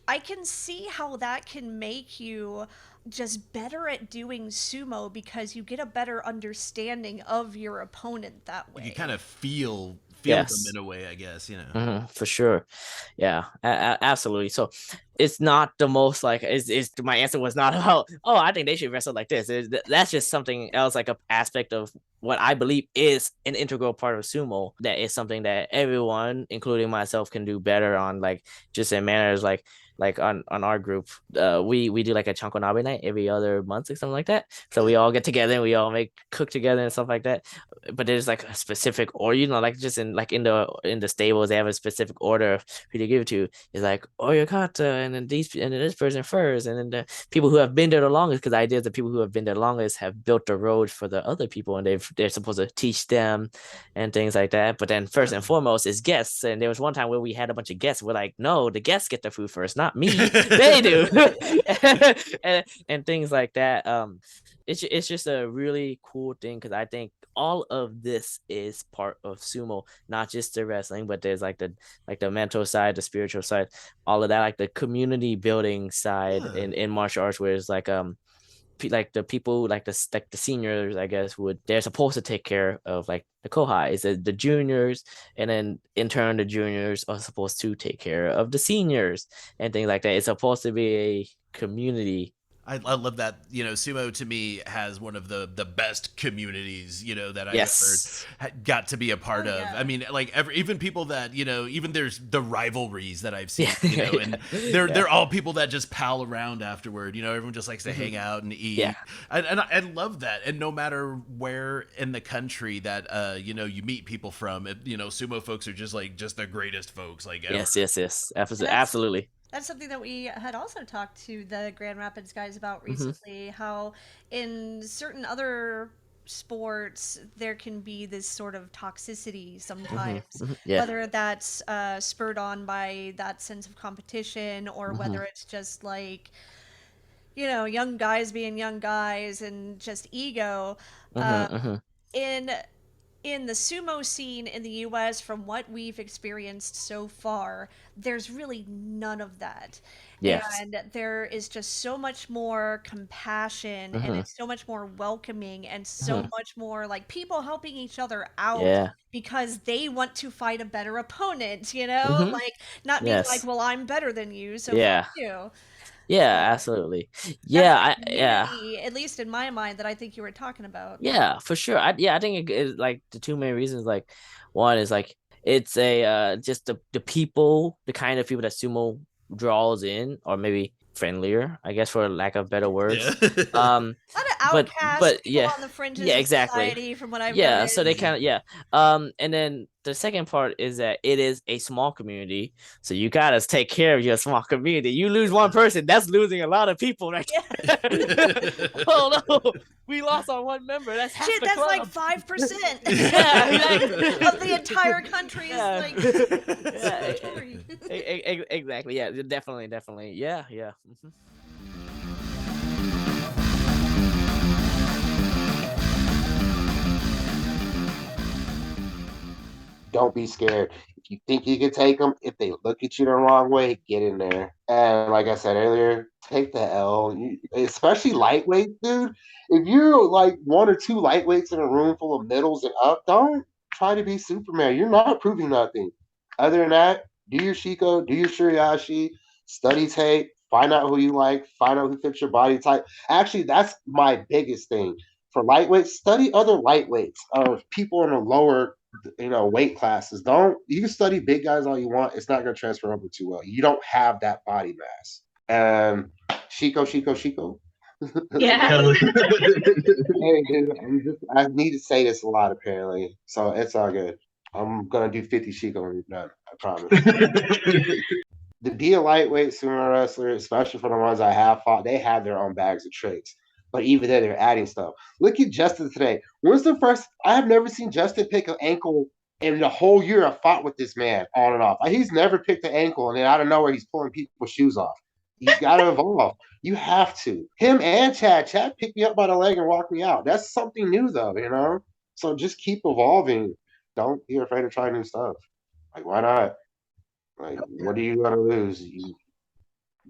I can see how that can make you just better at doing sumo, because you get a better understanding of your opponent that way. You kind of feel Yes. them in a way, I guess, For sure. Yeah, absolutely. So it's not the most like, my answer was not about, oh, I think they should wrestle like this. That's just something else, like a aspect of what I believe is an integral part of sumo, that is something that everyone, including myself, can do better on, like just in manners, like on our group, we do like a chankonabe night every other month or something like that. So we all get together and we all cook together and stuff like that. But there's like a specific order, like just in the stables, they have a specific order of who to give it to. It's like oyakata, and then this person first, and then the people who have been there the longest, because the idea is the people who have been there the longest have built the road for the other people, and they're supposed to teach them and things like that. But then first and foremost is guests, and there was one time where we had a bunch of guests. We're like, no, the guests get the food first, not me. They do. and things like that. It's just a really cool thing, because I think all of this is part of sumo, not just the wrestling, but there's like the mental side, the spiritual side, all of that, like the community building side in martial arts, where it's like like the people, like the seniors, I guess, they're supposed to take care of like the kohais, the juniors, and then in turn the juniors are supposed to take care of the seniors and things like that. It's supposed to be a community. I love that. Sumo to me has one of the best communities, that I've ever got to be a part of. I mean, like even people that, even there's the rivalries that I've seen, and they're all people that just pal around afterward. Everyone just likes to hang out and eat. Yeah. And I love that. And no matter where in the country that, you meet people from, sumo folks are just the greatest folks. Like ever. Yes. Absolutely. That's something that we had also talked to the Grand Rapids guys about recently, how in certain other sports there can be this sort of toxicity sometimes, whether that's spurred on by that sense of competition, or whether it's just like, young guys being young guys and just ego. In the sumo scene in the US, from what we've experienced so far, there's really none of that. Yes. And there is just so much more compassion, and it's so much more welcoming, and so much more like people helping each other out because they want to fight a better opponent, like not being like, well, I'm better than you, so fuck you. Yeah, absolutely. That's the community, at least in my mind, that I think you were talking about. Yeah, for sure. I think it's like the two main reasons. Like, one is like it's a just the people, the kind of people that sumo draws in, or maybe friendlier, I guess, for lack of better words. outcast people yeah, on the fringes yeah, of exactly. society, from what I've Yeah, noticed. so they kind of and then the second part is that it is a small community, so you gotta take care of your small community. You lose one person, that's losing a lot of people, right? Oh no, we lost our one member. That's half Shit, the that's club. like 5% Yeah, exactly. of the entire country is Yeah. like Yeah, cemetery. exactly. Yeah, definitely. Yeah. Mhm. Don't be scared. If you think you can take them, if they look at you the wrong way, get in there. And like I said earlier, take the L. Especially lightweight, dude. If you're like one or two lightweights in a room full of middles and up, don't try to be Superman. You're not proving nothing. Other than that, do your Shiko, do your Shuriashi, study tape, find out who you like, find out who fits your body type. Actually, that's my biggest thing. For lightweights, study other lightweights or people in a lower weight classes. Don't You can study big guys all you want. It's not going to transfer over too well. You don't have that body mass. And Shiko. Yeah. Hey, dude, I need to say this a lot apparently, so it's all good. I'm gonna do 50 Shiko when we're done. I promise. To be a lightweight sumo wrestler, especially for the ones I have fought, they have their own bags of tricks. But even then, they're adding stuff. Look at Justin today. When's the first? I have never seen Justin pick an ankle in the whole year I fought with this man on and off. He's never picked an ankle, and then out of nowhere, he's pulling people's shoes off. You got to evolve. You have to. Him and Chad. Chad picked me up by the leg and walked me out. That's something new, though. So just keep evolving. Don't be afraid to try new stuff. Like, why not? Like, what are you going to lose? You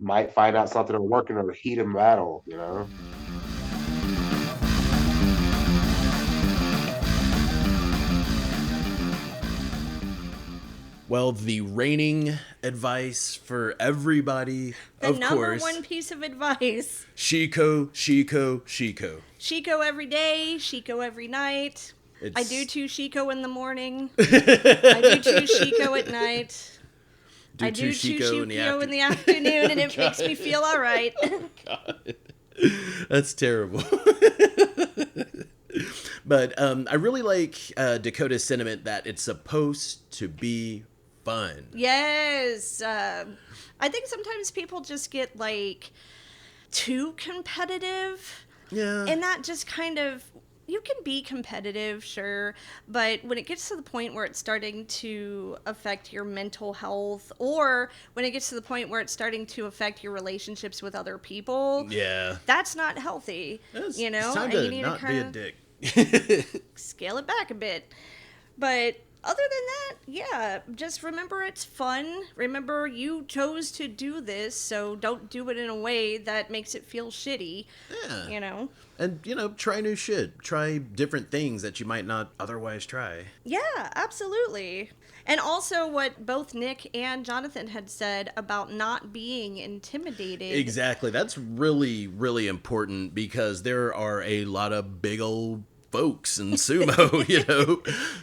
might find out something will work in a heat of battle. Well, the reigning advice for everybody, The of number course, one piece of advice. Shiko. Shiko every day, Shiko every night. I do 2 Shiko in the morning. I do 2 Shiko at night. I do 2 Shiko in the afternoon, and it makes me feel all right. God. That's terrible. But I really like Dakota's sentiment that it's supposed to be fun. Yes. I think sometimes people just get like too competitive. Yeah. And that just kind of, you can be competitive, sure, but when it gets to the point where it's starting to affect your mental health, or when it gets to the point where it's starting to affect your relationships with other people, Yeah. that's not healthy. It's time And to you need not to be a kind dick. of scale it back a bit. But other than that, yeah, just remember it's fun. Remember you chose to do this, so don't do it in a way that makes it feel shitty. Yeah. And, try new shit. Try different things that you might not otherwise try. Yeah, absolutely. And also what both Nick and Jonathan had said about not being intimidated. Exactly. That's really, really important because there are a lot of big old folks in sumo,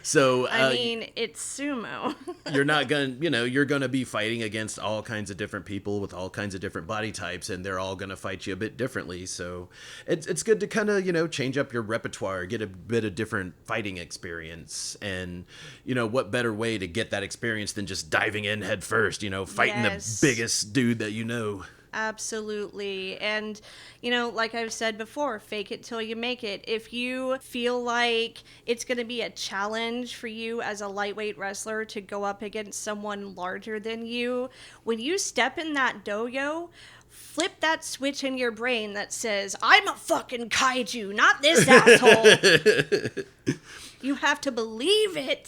So I mean, it's sumo. you're not gonna, you're gonna be fighting against all kinds of different people with all kinds of different body types, and they're all gonna fight you a bit differently. So it's good to kind of, change up your repertoire, get a bit of different fighting experience, and what better way to get that experience than just diving in head first, fighting Yes. the biggest dude that you know. Absolutely. And, like I've said before, fake it till you make it. If you feel like it's going to be a challenge for you as a lightweight wrestler to go up against someone larger than you, when you step in that dojo, flip that switch in your brain that says, I'm a fucking kaiju, not this asshole. You have to believe it.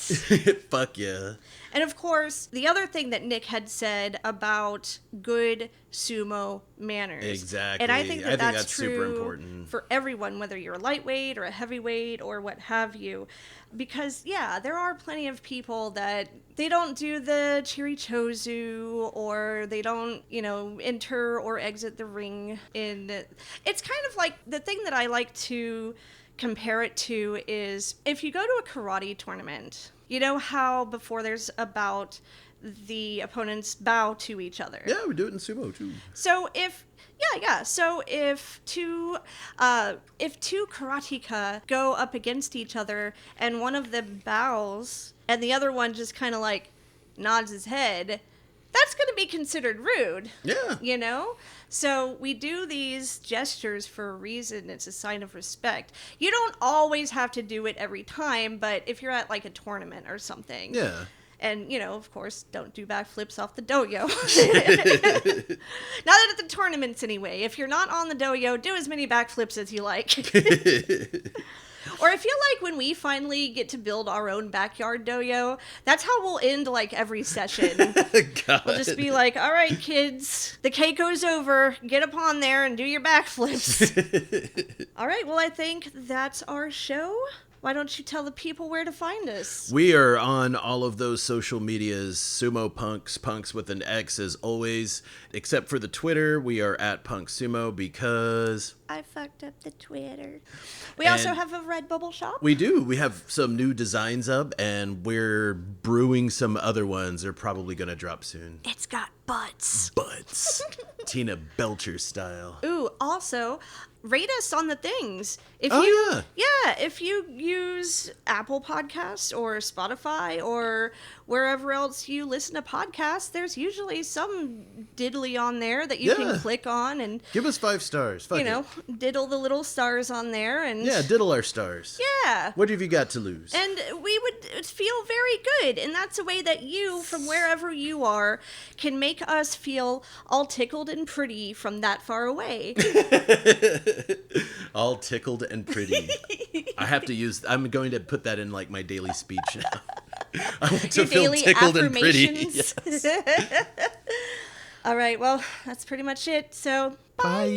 Fuck yeah. And of course, the other thing that Nick had said about good sumo manners. Exactly. And I think that's true super important for everyone, whether you're a lightweight or a heavyweight or what have you. Because, yeah, there are plenty of people that they don't do the chirichozu, or they don't, enter or exit the ring. It's kind of like the thing that I like to compare it to is if you go to a karate tournament, you know how before there's a bout, the opponents bow to each other. Yeah, we do it in sumo too. So if Yeah. So if two karateka go up against each other and one of them bows and the other one just kind of like nods his head, that's going to be considered rude. Yeah. You know? So we do these gestures for a reason. It's a sign of respect. You don't always have to do it every time, but if you're at like a tournament or something. Yeah. And, you know, of course, don't do backflips off the doyo. Not at the tournaments, anyway. If you're not on the doyo, do as many backflips as you like. Or I feel like when we finally get to build our own backyard doyo, that's how we'll end, like, every session. God. We'll just be like, all right, kids, the Keiko's over. Get up on there and do your backflips. All right, well, I think that's our show. Why don't you tell the people where to find us? We are on all of those social medias, Sumo Punx, Punx with an X as always. Except for the Twitter, we are at Punx Sumo because... I fucked up the Twitter. We also have a Redbubble shop. We do. We have some new designs up, and we're brewing some other ones. They're probably going to drop soon. It's got butts. Butts. Tina Belcher style. Ooh, also, rate us on the things. If if you use Apple Podcasts or Spotify or wherever else you listen to podcasts, there's usually some diddly on there that you can click on and give us 5 stars. Fuck it. Diddle the little stars on there and diddle our stars. Yeah. What have you got to lose? And we would feel very good, and that's a way that you, from wherever you are, can make us feel all tickled and pretty from that far away. All tickled and pretty. I'm going to put that in like my daily speech now. I want to feel tickled and pretty. Yes. All right, well, that's pretty much it. So, bye.